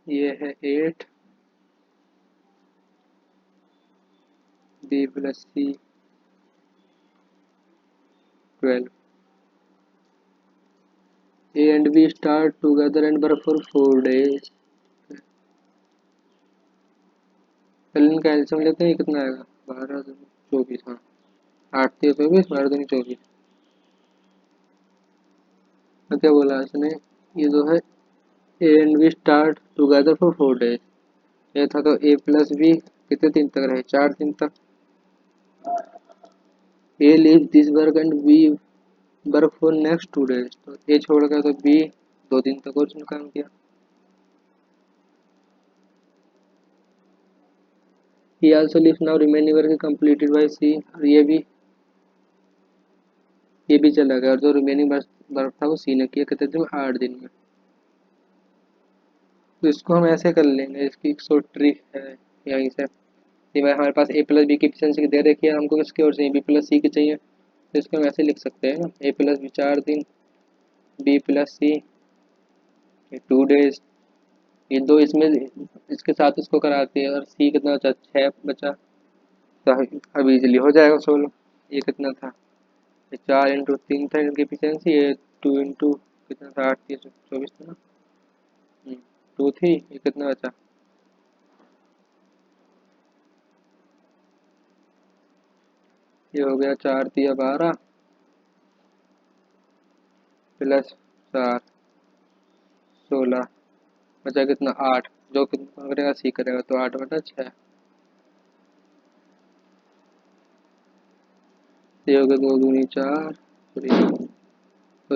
ये है 8, B plus C 12, A and B start together and work for 4 days। पहले इनका एल्सियम लेते हैं, कितना आएगा, 12 24, हाँ 8 3 24, 12 2 24। तो क्या बोला इसने, ये जो है A and B start together for 4 days, ये था तो ए प्लस बी कितने दिन तक रहे, 4 दिन तक। A leave this work and B work for next 2 days, तो ए छोड़ गया तो बी 2 दिन तक और उसने काम किया। he also leaves now remaining work is completed by C, और ये भी चला गया, और जो रिमेनिंग वर्क था वो सी ने किया कितने दिन में, 8 दिन में। तो इसको हम ऐसे कर लेंगे, इसकी एक शॉर्ट ट्रिक है यहीं से। ये हमारे पास ए प्लस बी की एफिशिएंसी दे रखी है, हमको किसकी ओर चाहिए, बी प्लस सी की चाहिए, तो इसको हम ऐसे लिख सकते हैं ना, ए प्लस बी 4 दिन, बी प्लस सी 2 days। ये दो इसमें इसके साथ इसको कराते हैं, और सी कितना बचा, 6 बचा, तो अब इजीली हो जाएगा सोल्व। ये कितना था, ये 4 × 3 था इनकी एफिशिएंसी, ये 2 × कितना था, 8 3 24 था ना, 2 थी, ये कितना बचा, ये हो गया 4 × 3 = 12 प्लस 4 × 16, बचा कितना, 8, जो कितना करेगा सी करेगा, तो 8/6। ये हो गया 2 दूनी 4, तो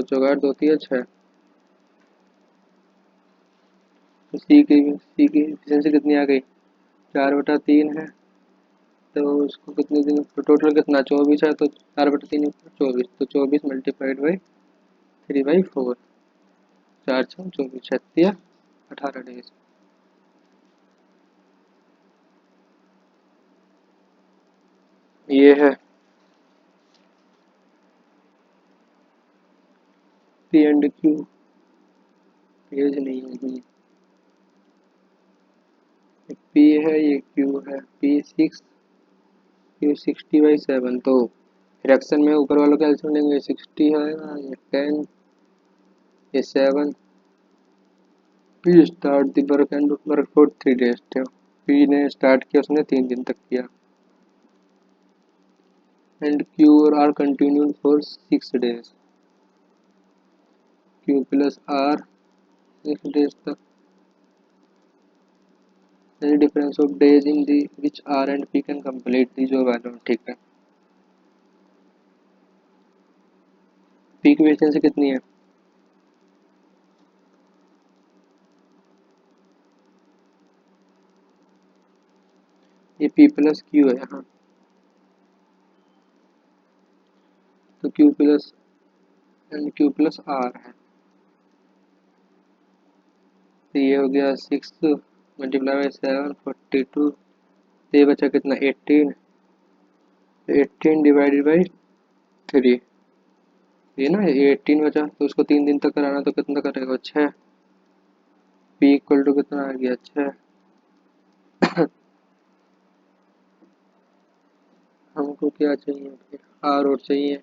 4 × 2 = 6। तो सी की एफिशिएंसी कितनी आ गई, 4/3 है, तो उसको कितने दिन, तो टोटल कितना 24 है, तो 4/3 24, तो 24 × 3/4, 4 × 6 = 24, 36 18 days। ये है पी एंड क्यू, पेज नहीं है, पी है, ये क्यू है, P6 Q 60/7, तो फ्रैक्शन में ऊपर वालों का एल्सियम लेंगे, 60 है, ये 10, ये 7। P start the work and work for 3 days, तो पी ने स्टार्ट किया, उसने 3 दिन तक किया, एंड क्यू और R continued for 6 days, Q plus R 6 days तक। any difference of days in the which R and P can complete the job alone, ठीक है। P की वेकेंसी कितनी है, ये P प्लस क्यू है यहाँ, तो Q plus and Q plus R है, तो ये हो गया 6 × 7 42, ये बचा कितना 18, 18/3, ये ना ये 18 बचा, तो उसको 3 दिन तक कराना, तो कितना करेगा 6, P इक्वल टू कितना आ गया 6। हमको क्या चाहिए फिर, R और चाहिए,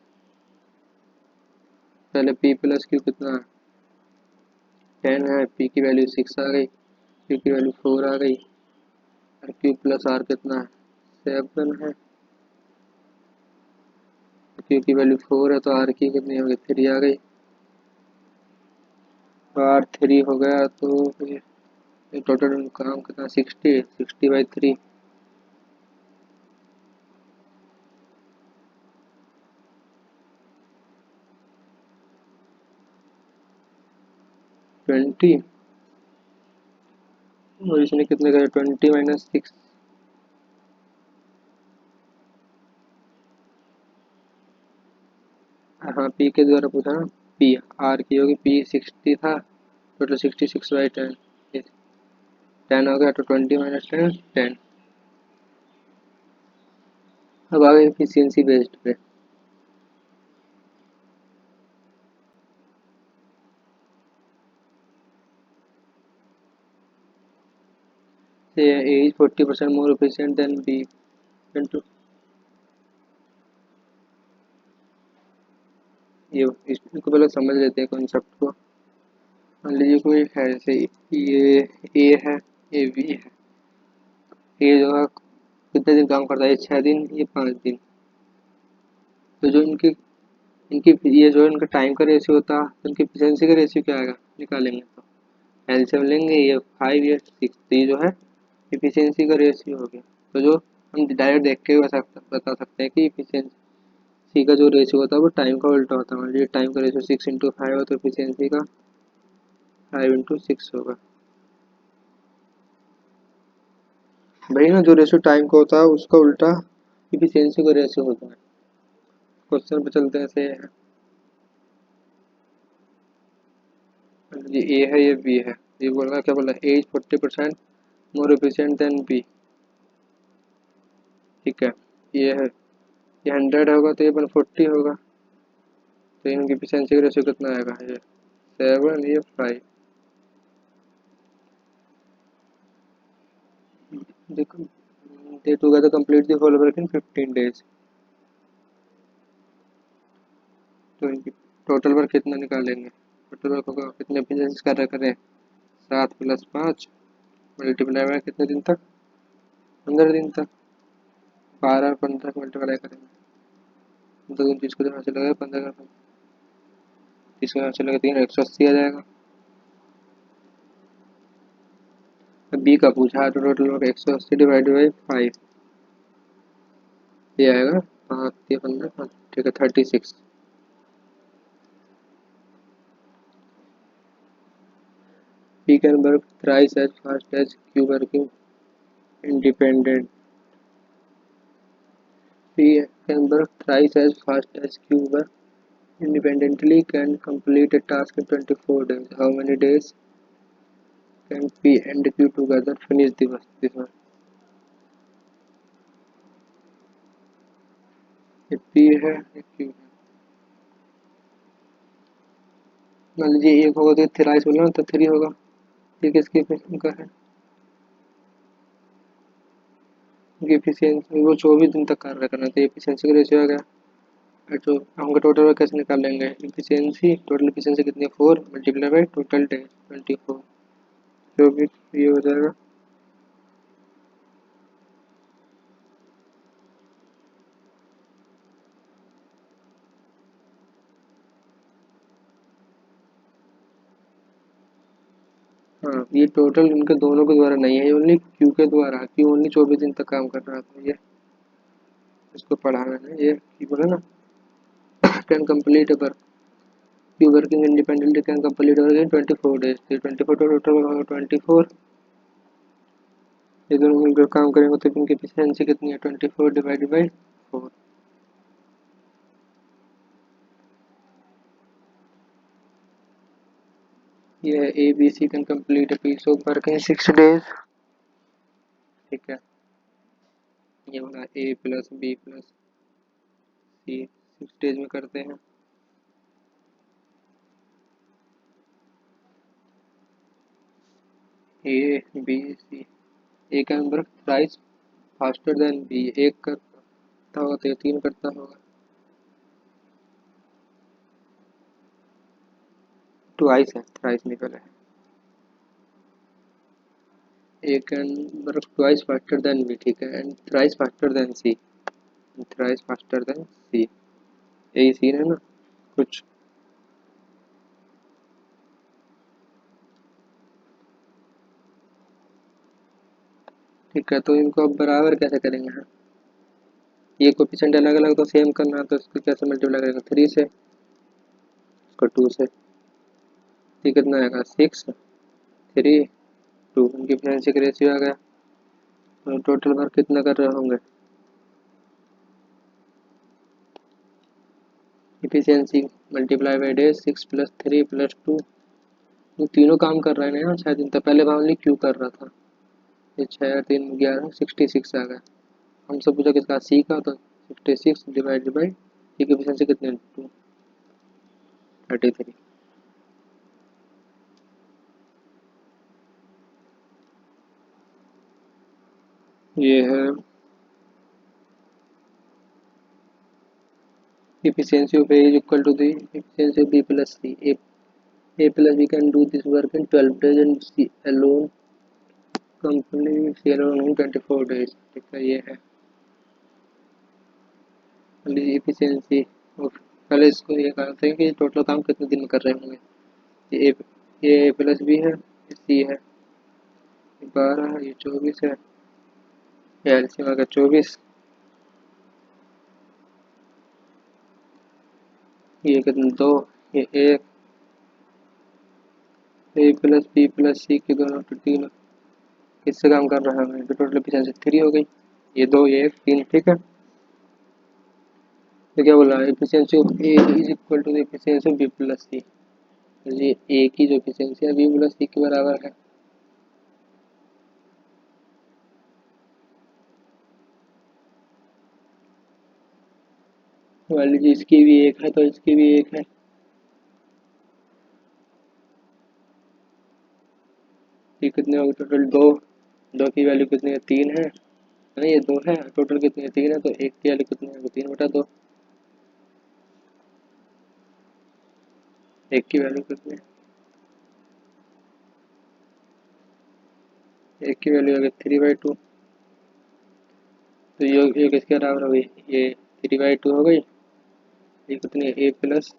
पहले P प्लस Q कितना है 10 है, P की वैल्यू 6 आ गई, Q की वैल्यू 4 आ गई, और Q प्लस R कितना है 7 है, Q की वैल्यू 4 है, तो R की कितनी हो गई 3 आ गई, तो R 3 हो गया, तो फिर टोटल काम कितना 60/3, 20, और इसने कितने करे 20 - 6, हाँ P के द्वारा पूछा ना, P R की होगी, P 60 था, टोटल 66/10, 10 हो गया, तो 20 - 10 10। अब आ गए एफिशिएंसी बेस्ड पे, A is 40% more efficient than B into, ये इसको पहले समझ लेते हैं कॉन्सेप्ट को। मान लीजिए कोई है, जैसे ये ए है, ये बी है। ये जो है कितने दिन काम करता है, ये 6 दिन, ये 5 दिन। तो जो इनकी इनकी ये जो इनका टाइम का रेशियो होता है, तो इनकी एफिशिएंसी का रेशियो क्या आएगा, निकालेंगे तो एलसीएम लेंगे, ये 5 ये 6, तो ये जो है एफिशिएंसी का रेशियो हो गया। तो जो हम डायरेक्ट देख के बता सकते हैं कि एफिशिएंसी का जो रेशियो होता है वो टाइम का उल्टा होता है। मान लीजिए टाइम का रेशियो 6 × 5 हो, तो एफिशिएंसी का 5 × 6 होगा। भाई ना, जो रेशियो टाइम का होता है उसका उल्टा एफिशिएंसी का रेशियो होता है। क्वेश्चन पे चलते हैं, ऐसे है, ये ए है, ये बी है। ये बोल रहा, क्या बोल रहा है, A is 40% more efficient than B. ठीक है, ये है, ये 100 होगा तो ये 140 होगा। तो इनकी एफिशिएंसी का रेशियो कितना आएगा, ये 7, ये 5। देखो, they together complete the whole work in 15 days। तो इनकी टोटल वर्क कितना निकालेंगे, टोटल वर्क होगा कितने एफिशिएंसी कर रहे करें, 7 + 5 मल्टीप्लाई में कितने दिन तक, 15 दिन तक। 12 और 15 को मल्टीप्लाई करेंगे, 2 30 को यहाँ से लगेगा, 15 का 30 को यहाँ से लगेगा 3, 180 आ जाएगा। बी का पूछा है, तो टोटल वर्क 180 डिवाइड बाई 5, ये आएगा 5 ये 15, ठीक है 36। P can work thrice as fast as Q working independent. P can work thrice as fast as Q work independently can complete a task in 24 days. How many days can P and Q together finish this one? ये P है, ये Q है। मान लीजिए एक होगा तो थ्राइस बोला ना, तो 3 होगा। ये किसकी का है, एफिशिएंसी वो 24 दिन तक कार्य करना चाहिए, एफिशिएंसी का रेशियो आ गया। तो हम टोटल वर्क कैसे निकाल लेंगे, एफिशिएंसी, टोटल एफिशिएंसी कितनी है, 4 मल्टीप्लाई बाई टोटल डेज 24, जो भी ये हो जाएगा। हाँ, ये टोटल इनके दोनों के द्वारा नहीं है, ओनली क्यू के द्वारा। क्यू ओनली 24 दिन तक काम कर रहा था, ये इसको पढ़ा मैंने, ये क्यू बोला ना, can complete work, Q working independently can complete work in 24 days। 24 total 24, ये दोनों मिलकर काम करेंगे तो इनकी एफिशिएंसी कितनी है, 24 डिवाइड बाई 4। ये है A B C can complete a piece of work in 6 days। ठीक है, ये बोला A plus B plus C 6 days में करते हैं। A B C, A can work thrice faster than B, एक करता होगा तो ये 3 करता होगा। ट्वाइस है, थ्राइस निकल है। A can work twice faster than B, ठीक है, and thrice faster than C, thrice faster than C, यही सीन है ना कुछ। ठीक है, तो इनको अब बराबर कैसे करेंगे हम, ये कोफिशिएंट अलग अलग तो सेम करना है, तो इसको कैसे मल्टीप्लाई करेंगे, 3 से, इसको 2 से, ये कितना आएगा 6 3 2, उनकी फ्रेंडशिप रेशियो आ गया। तो टोटल वर्क कितना कर रहे होंगे, इफिशियंसी मल्टीप्लाई बाई डेज, 6 + 3 + 2, ये तीनों काम कर रहे हैं ना 6 दिन तक। पहले ओनली क्यू कर रहा था, ये 6 और 3 11, 66 आ गया। हमसे पूछा किसका, सी का, तो 66 डिवाइड बाई सी की एफिशिएंसी कितनी है, 233। ये है efficiency of A is equal to the efficiency of B plus C। A plus B can do this work in 12 days and C alone company C alone in 24 days। ठीक है, ये है एफिशिएंसी। पहले इसको ये कहते हैं कि टोटल काम कितने दिन में कर रहे होंगे। ये ए प्लस बी है, ये सी है, 12 है, ये 24 है, ये एलसीएम आ गया 24, ये कितने 2, ये 1, ए प्लस बी प्लस सी की दोनों तो 3, किससे काम कर रहा है तो टोटल एफिशिएंसी 3 हो गई। ये 2, ये 1, 3। ठीक है, तो क्या बोला, efficiency of A is equal to the efficiency of B plus C. ये ए की जो एफिशिएंसी है बी प्लस सी के बराबर है। मान लीजिए इसकी भी 1 है तो इसकी भी 1 है। ये कितने हो गए टोटल 2, 2 की वैल्यू कितनी है 3 है, नहीं ये 2 है, टोटल कितनी है 3 है, तो 1 की वैल्यू कितनी है 3/2। 1 की वैल्यू कितनी है, 1 की वैल्यू आ गई 3/2। तो ये किसके बराबर हो गई, ये 3/2 हो गई। ये कितनी है ए प्लस,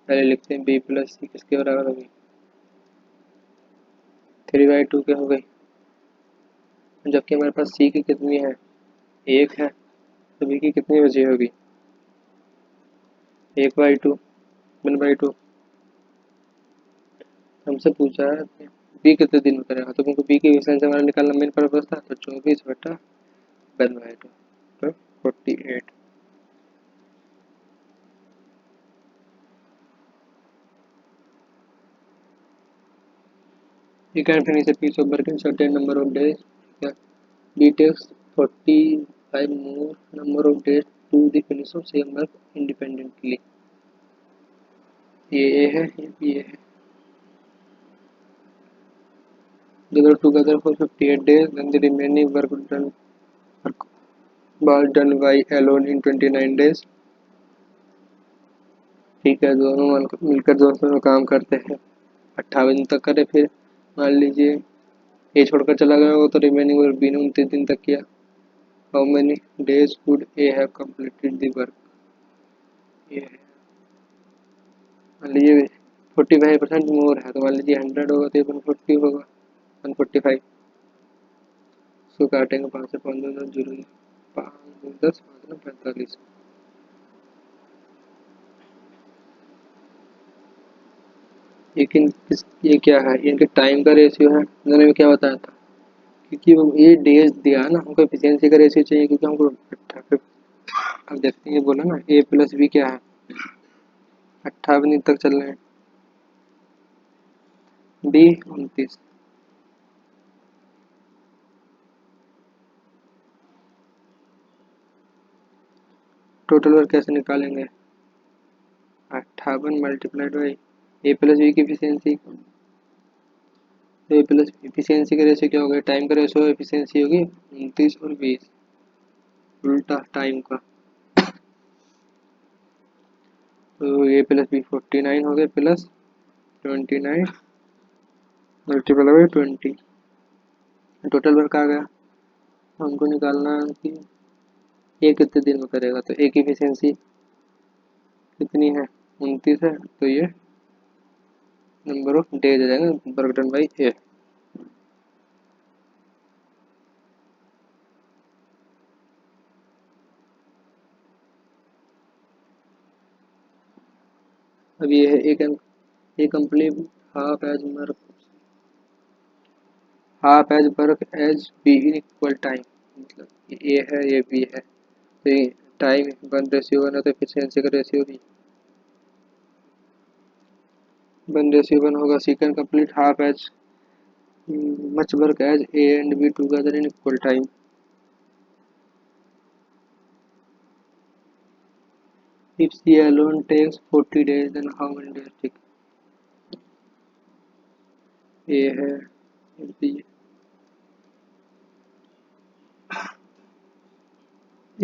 पहले लिखते हैं बी प्लस सी किसके बराबर हो गई, 3/2 के हो गई। जबकि हमारे पास सी की कितनी है 1 है, तो बी की कितनी बची होगी 1/2, 1/2। हमसे पूछा है बी कितने दिन में करेगा, तो क्योंकि बी की एफिशिएंसी हमारा निकालना मेन पर्पस था, तो 24/1/2 तो 48। You can finish a piece of work in certain number of days. ठीक है, B takes 45 more number of days to the finish of same work independently। ये A है, ये B है। They were together for 58 days, then the remaining work was done by alone in 29 days। ठीक है, दोनों मिलकर दोनों काम करते हैं 58 दिन तक करे। फिर मान लीजिए ए छोड़कर चला गया होगा तो रिमेनिंग वर्क बी ने 29 दिन तक किया। How many days could A have completed the work. ये है, मान लीजिए 45% मोर है, तो मान लीजिए 100 होगा तो 140 होगा, 145। इसको काटेंगे 5 से, 5 10 जीरो, 5 10 5 45। लेकिन ये क्या है, इनके टाइम का रेशियो है, मैंने भी क्या बताया था, क्योंकि वो ये डेज दिया है ना, हमको एफिशिएंसी का रेशियो चाहिए, क्योंकि हमको अब देखते हैं, ये बोला ना ए प्लस बी क्या है 58 दिन तक चल रहे हैं, बी 29। टोटल वर्क कैसे निकालेंगे, 58 multiplied by A plus B की एफिशिएंसी। तो ए प्लस एफिशिएंसी का रेशियो क्या होगा, टाइम का रेशियो एफिशिएंसी होगी 29 और 20, उल्टा टाइम का। तो ए प्लस बी 49 हो गए plus 29 multiply by 20, total work आ गया। हमको निकालना है कि ये कितने दिन में करेगा, तो ए की एफिशिएंसी कितनी है 29 है, तो ये नंबर ऑफ डेज आ जाएगा वर्क डन बाई ए। अब ये है एक complete half as work as B in equal time, मतलब ये है ये बी है, तो ये टाइम 1:1 है, तो एफिशिएंसी का रेशियो भी 1:1 होगा। C can complete half as much work as A and B together in equal time. If C alone takes 40 days then how many days take A है, बी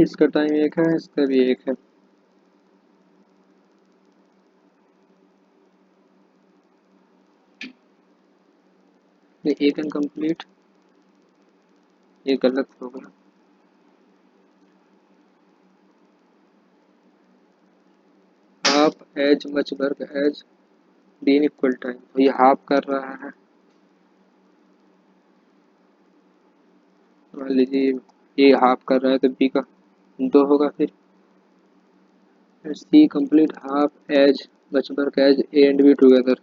इसका टाइम 1 है, इसका भी 1 है। ये 1 इनकम्प्लीट, ये गलत होगा। Half as much work as been equal time, तो ये हाफ कर रहा है। मान लीजिए ये हाफ कर रहा है तो बी का 2 होगा। फिर C complete half as much work as A and B together.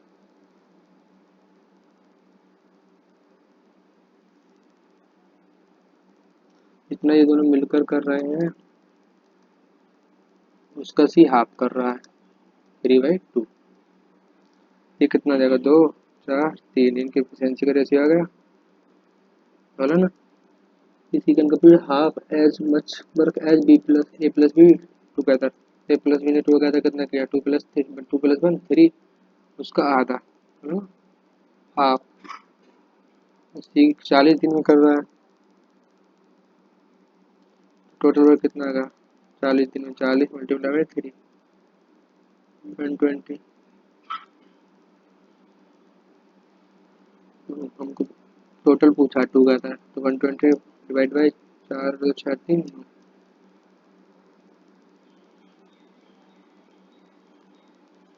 इतना ये दोनों मिलकर कर रहे हैं, उसका सी हाफ कर रहा है 3/2। ये कितना देगा? 2 4 3, इनकी एफिशिएंसी का रेशियो आ गया, बोला ना। इसी can complete half as much work as B plus A plus B together. A plus B ने टुगेदर कितना किया? 2 + 1 3, उसका आधा, हाफ। सी 40 दिन में कर रहा है, टोटल वर्क कितना आएगा? 40 दिन में 40 मल्टीप्लाई बाई 3, 120। हमको टोटल पूछा 2 का था, तो 120 डिवाइड बाई 4 2 6 3,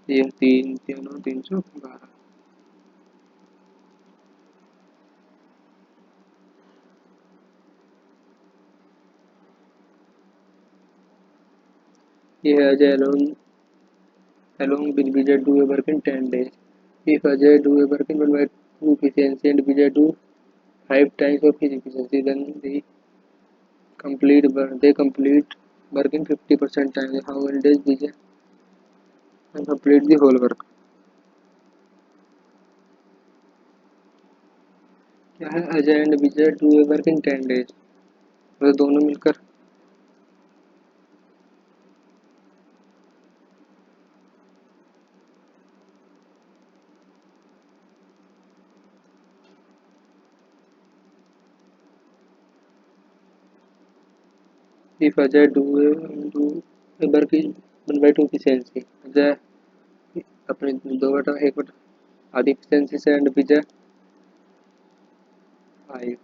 ये 3 3 312। ये है Ajay along with Vijay do a work in 10 days. If Ajay do a work in 1/2 efficiency and Vijay do 5 times of his efficiency, then they complete work in 50% time. How well does Vijay complete the whole work? क्या है? Ajay and Vijay do a work in 10 days, मतलब दोनों मिलकर। If Ajay do a work in 1/2 efficiency, Ajay अपने 2/1 आधी efficiency से and Vijay 5।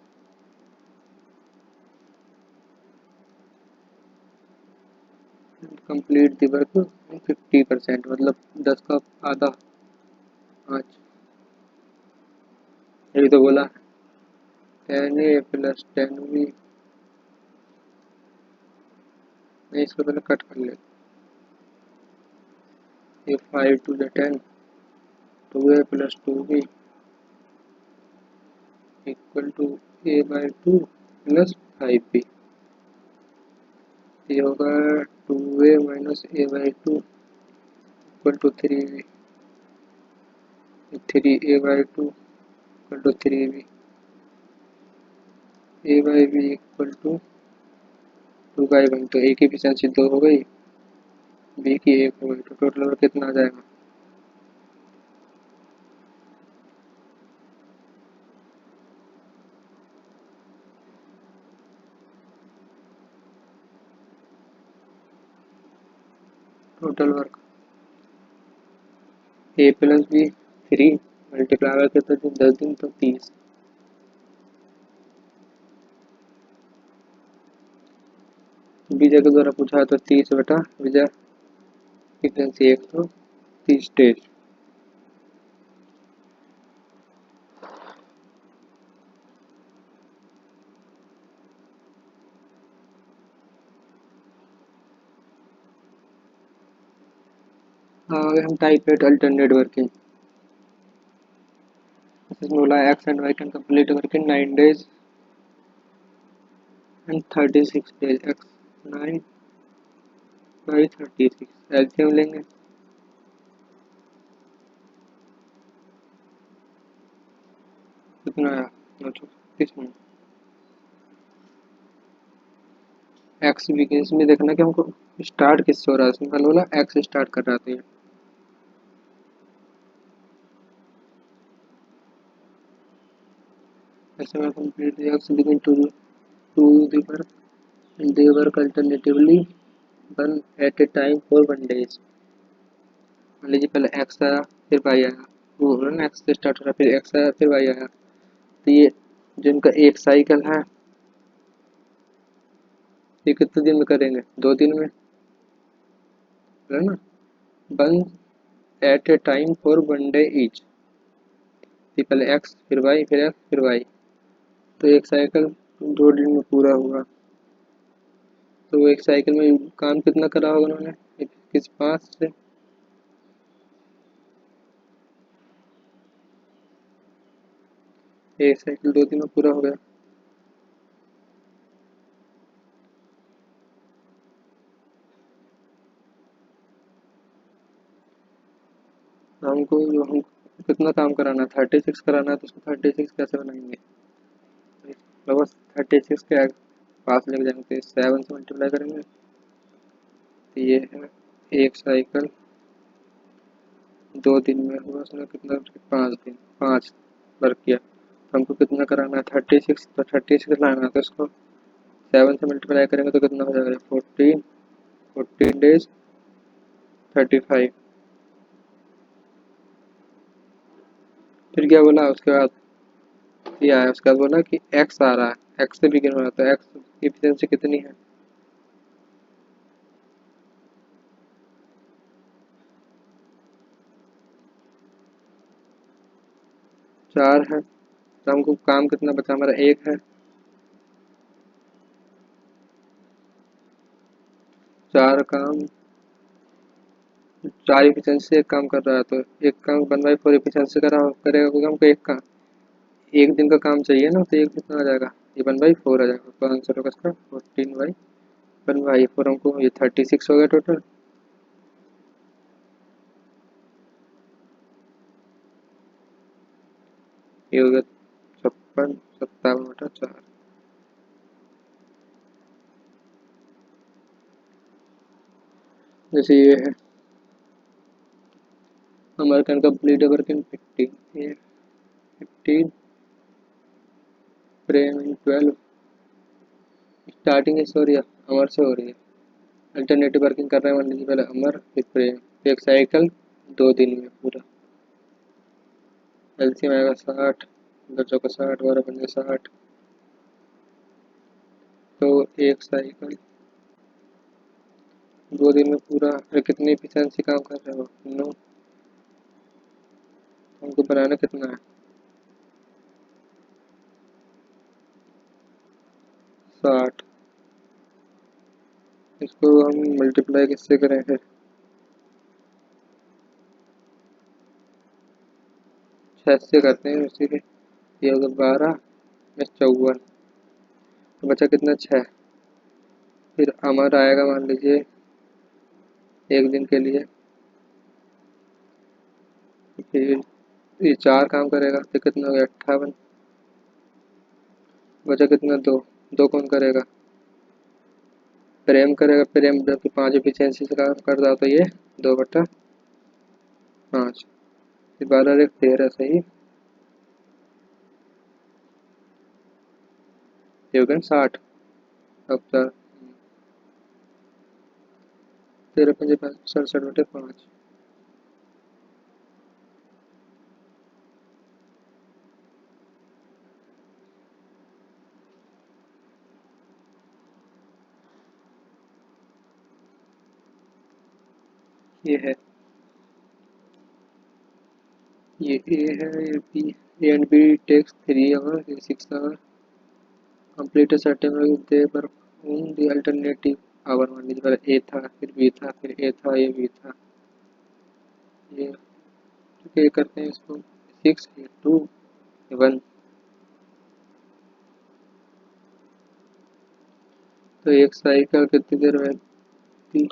Complete the work 50%, मतलब 10 का आधा 5। यही तो बोला, 10A + 10B। मैं इसको पहले कट कर ले। ये 5 2 10, 2A + 2B equal to A/2 + 5B। ये होगा 2A - A/2 equal to 3B। 3A/2 equal to 3B। A/B equal to 2/1, तो A की एफिशिएंसी 2 हो गई, B की 1 हो गई, तो टोटल कितना आ जाएगा? Total work A + B 3 multiply कितना दिन? 10 दिन, तो 30। विजय के द्वारा पूछा तो 30 बटा विजय एफिशिएंसी 1, तो 30 डेज। आगे हम टाइप एट अल्टरनेट वर्किंग। इसमें बोला X and Y can complete work in 9 days and 36 days। X 9 by 36, LCM लेंगे। कितना आया? 936 में। एक्स भी के इसमें देखना कि हमको स्टार्ट किससे हो रहा है। इसमें कल बोला एक्स स्टार्ट कर रहा था, ऐसे में complete X begin to the work they work alternatively one at a time for 1 days। मान लीजिए पहले एक्स आया फिर वाई आया, वो हो रहा है ना, एक्स से स्टार्ट हो रहा है फिर एक्स आया फिर वाई आया, तो ये जो इनका एक साइकिल है ये कितने दिन में करेंगे, 2 दिन में, है ना। One at a time for 1 day each, पहले एक्स फिर वाई फिर एक्स फिर वाई, तो एक साइकिल 2 दिन में पूरा हुआ। तो वो एक साइकिल में काम कितना करा होगा उन्होंने, किस 5 से, एक साइकिल 2 दिन में पूरा हो गया। हमको जो हम कितना काम कराना है, 36 कराना है, तो उसको 36 कैसे बनाएंगे, तो बस 36 के पास लेके जाएंगे, तो 7 से मल्टीप्लाई करेंगे, तो ये है एक साइकिल 2 दिन में हुआ, उसने कितना, 5 दिन, 5 वर्क किया, तो हमको कितना कराना है 36, तो 36 लाना है, तो इसको 7 से मल्टीप्लाई करेंगे तो कितना हो जाएगा, 14, 14 डेज 35। फिर क्या बोला उसके बाद, ये आया उसके बाद बोला कि एक्स आ रहा है, एक्स से बिगिन हो रहा है, तो एक्स की एफिशिएंसी कितनी है, 4 है, तो हमको काम कितना बचा, हमारा 1 है, 4 काम, 4 एफिशिएंसी से एक काम कर रहा है, तो एक काम 1/4 एफिशिएंसी करेगा, क्योंकि हमको एक दिन का काम चाहिए ना, तो एक कितना आ जाएगा, ये 1/4 आ जाएगा, तो आंसर होगा इसका 14/1/4, हमको ये 36 हो गया टोटल। ये हो गया 56, 57/4। जैसे ये है हमारा कैन कंप्लीट वर्क इन 15, ये 15 फ्रेम इन 12, स्टार्टिंग इससे हो रही है, अमर से हो रही है, अल्टरनेटिव वर्किंग कर रहे हैं, मान लीजिए पहले अमर फिर प्रेम, फिर एक साइकिल 2 दिन में पूरा, एलसीएम आएगा 60, बच्चों का 60, 12 × 60, तो एक साइकिल 2 दिन में पूरा, फिर कितनी एफिशिएंसी काम कर रहे हो 9, हमको बनाना कितना है 60, इसको हम मल्टीप्लाई किससे करें फिर, 6 से करते हैं उसी के, ये होगा 12 × 54, तो बचा कितना 6, फिर अमर आएगा मान लीजिए एक दिन के लिए, फिर ये 4 काम करेगा तो कितना हो गया 58, बचा कितना 2, 2 कौन करेगा, प्रेम करेगा, प्रेम जबकि 5 एफिशिएंसी से काम कर रहा, तो ये 2/5, फिर 12 × 1 = 13, सही, ये हो गया 60, अब 4, 13×5 = 67/5। ये है, ये ए है, ये B, A and B takes 3 hour, ये 6 hour, complete a certain work they perform the alternative hour, मान लीजिए पहले ए था फिर बी था फिर ए था ये बी था, ये ठीक है, करते हैं इसको 6, 2, 1, तो एक साइकिल कितनी देर में, तीन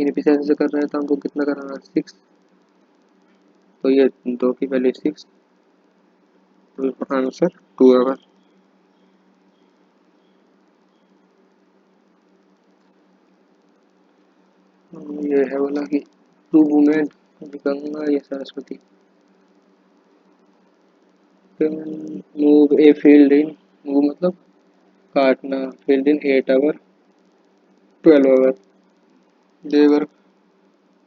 एफिशिएंसी से कर रहे हैं, तो हमको कितना कराना है 6, तो ये 2 की वैल्यू 6, तो आंसर 2 आवर। ये है बोला कि 2 वुमेन, गंगा या Saraswati, move a field in, move मतलब काटना, fill in 8 hour 12 hour, they work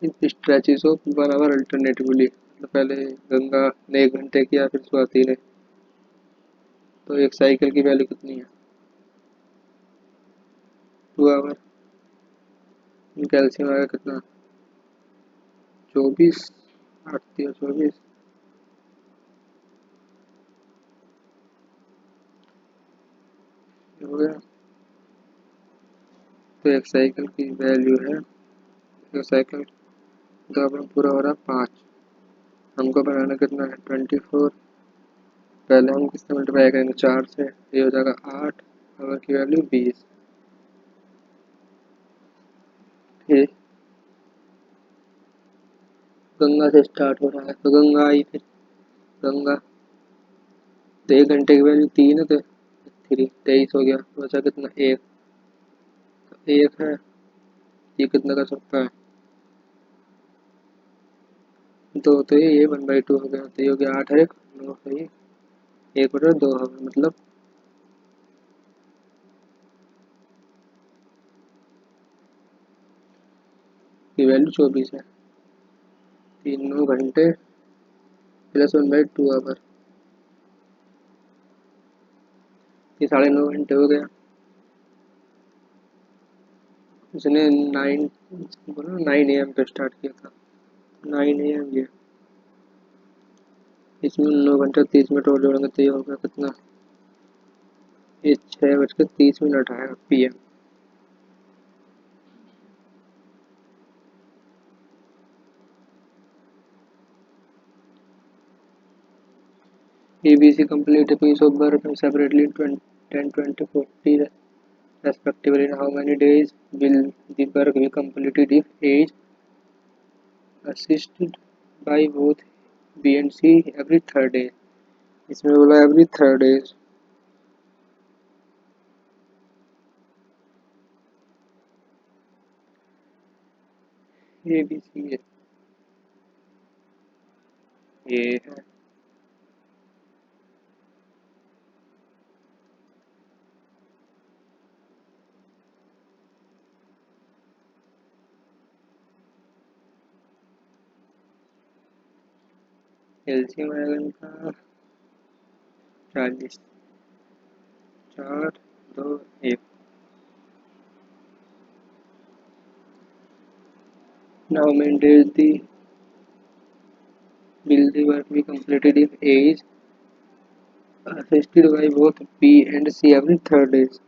in stretches of 1 hour alternatively. मतलब पहले गंगा ने 1 घंटे किया, फिर स्वाति ने, तो एक साइकिल की वैल्यू कितनी है? 2 आवर। कैल्शियम आएगा कितना? 24, 8 3 24, हो गया। तो एक साइकिल की वैल्यू है, एक साइकिल तो अपना पूरा हो रहा है 5। हमको बनाना कितना है? 24। पहले हम किससे मल्टीप्लाई करेंगे? 4 से, ये हो जाएगा 8, आवर की वैल्यू 20। ठीक, गंगा से स्टार्ट हो रहा है तो गंगा आई, फिर गंगा, तो 1 घंटे की वैल्यू 3 है, तो 23 हो गया। बचा कितना? 1। तो 1 है, ये कितना कर सकता है? 2, तो ये 1/2 हो गया, तो ये हो गया 8 है 1 9 है, ये 1/2 हो गया, मतलब की वैल्यू 24 है। 3 9 घंटे प्लस 1/2 आवर, ये 9.5 घंटे हो गया। उसने 9 AM पे स्टार्ट किया था, 9 AM ये। इसमें 9 घंटे 30 मिनट और जोड़ेंगे तो ये होगा कितना? ये 6:30 आएगा PM। ABC complete a piece of work separately in 20, 10, 20, 40 respectively. In how many days will the work be completed if A is assisted by both B and C every third day? इसमें बोला every third days। ABC है, ये है। एलसीएम आएगा इनका 40, 4 2 1। Now many days the will the work be completed if A is assisted by both B and C every third days?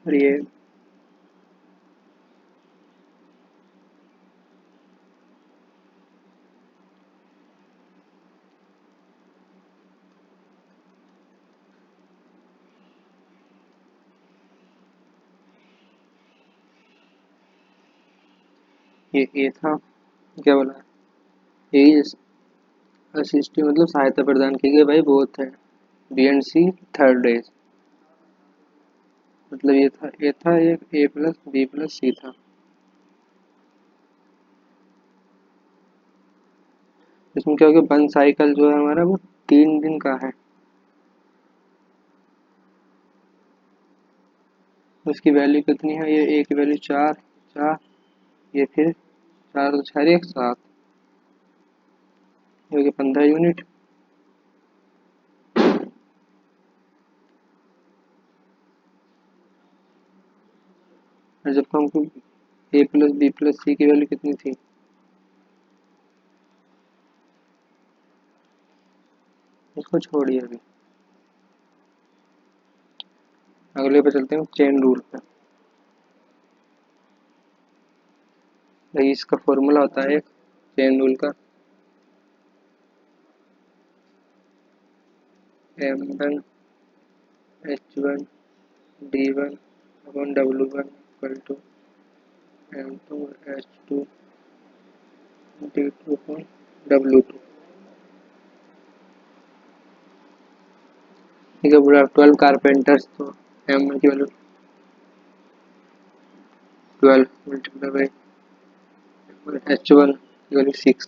और ये था, क्या बोला? एज असिस्टी मतलब सहायता प्रदान की गई भाई बोथ है। B and C third days, मतलब ये था A plus B plus C था। इसमें क्या हो गया, वन साइकिल जो है हमारा वो 3 दिन का है। उसकी वैल्यू कितनी है, ये ए की वैल्यू 4 4, ये फिर 4 और 4 एक 7, ये हो गया 15 यूनिट। और जब हमको ए प्लस बी प्लस सी की वैल्यू कितनी थी, इसको छोड़िए अभी, अगले पे चलते हैं चेन रूल पे। भाई इसका फॉर्मूला होता है एक चेन रूल का, m1h1 d1 d2 ठीक है पूरा 12 कारपेंटर्स, तो m1 की वैल्यू 12 मल्टीप्लाई बाई h1 की value 6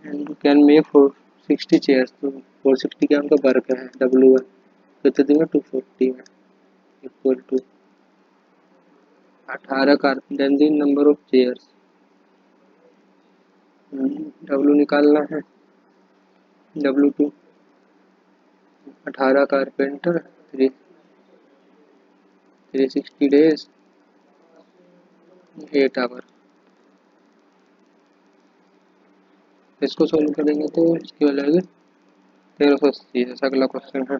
and can make 460 chairs, तो 460 का उनका वर्क है W1, कितने देंगे 240 में, इक्वल टू 18 कारपेंटर दिन नंबर ऑफ चेयर्स, W निकालना है, W2 18 कारपेंटर 360 डेज 8 आवर। इसको सॉल्व करेंगे तो इसकी वजह से 1380 है। अगला क्वेश्चन है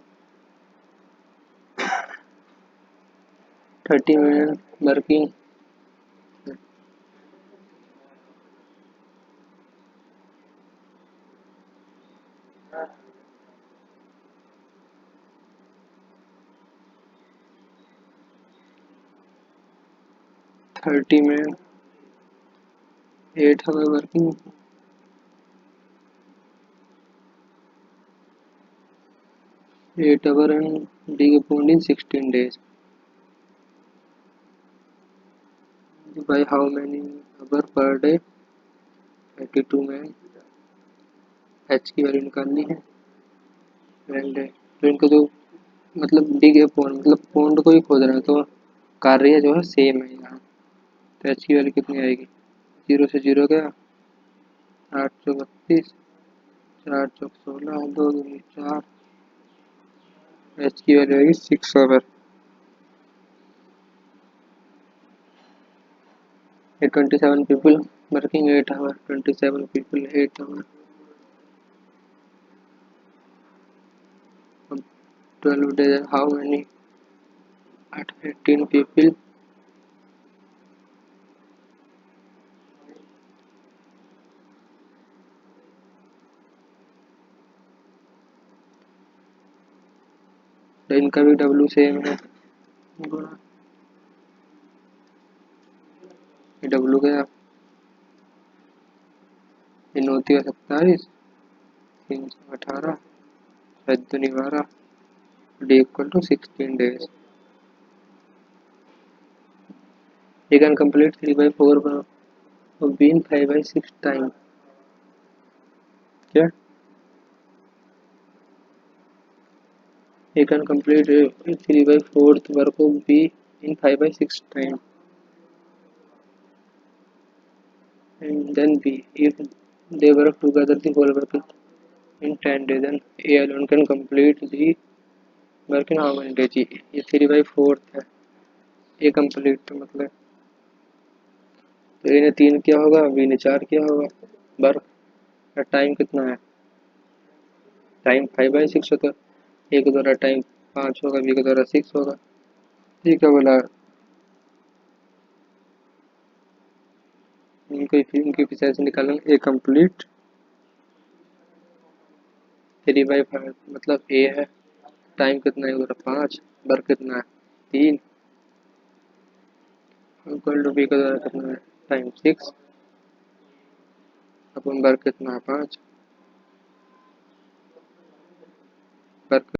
30 minute working 30 minute 8 hour working 8 hour and decomposed in 16 days by how many hour per day, 32 में h की वैल्यू निकालनी है। एंड तो इनको जो मतलब डी पॉन्ड मतलब पॉन्ड को ही खोज रहे हैं, तो कार्य जो है सेम है यहाँ, तो h की वैल्यू कितनी आएगी, 0 से 0 गया 832, 4 चौक 16, 2 दूनी 4, h की वैल्यू आएगी 6 आवर। ये 27 people working 8 hour, 27 people 8 hour, 12 days how many 18 people, तो इनका भी W सेम है, ये W गया, ये 9 318, 7 12, D equal to 16 days। You can complete 3/4 of being 5/6 time, क्या you can complete 3/4 work of B in 5/6 time, and then B if they work together the whole work in 10 days, then A alone can complete the work in how many days। ये 3/4 है, ये कंप्लीट मतलब, तो ए ने 3 किया होगा, बी ने 4 किया होगा, वर्क का टाइम कितना है, टाइम 5/6 होता है, ए के द्वारा टाइम 5 होगा, बी के द्वारा 6 होगा। ठीक है बोला, इनकी एफिशिएंसी निकालना, ए कंप्लीट 3/5 मतलब ए है, टाइम कितना है उधर 5, वर्क कितना है 3, इक्वल टू बी का द्वारा कितना है टाइम 6 अपन वर्क कितना है 5 वर्क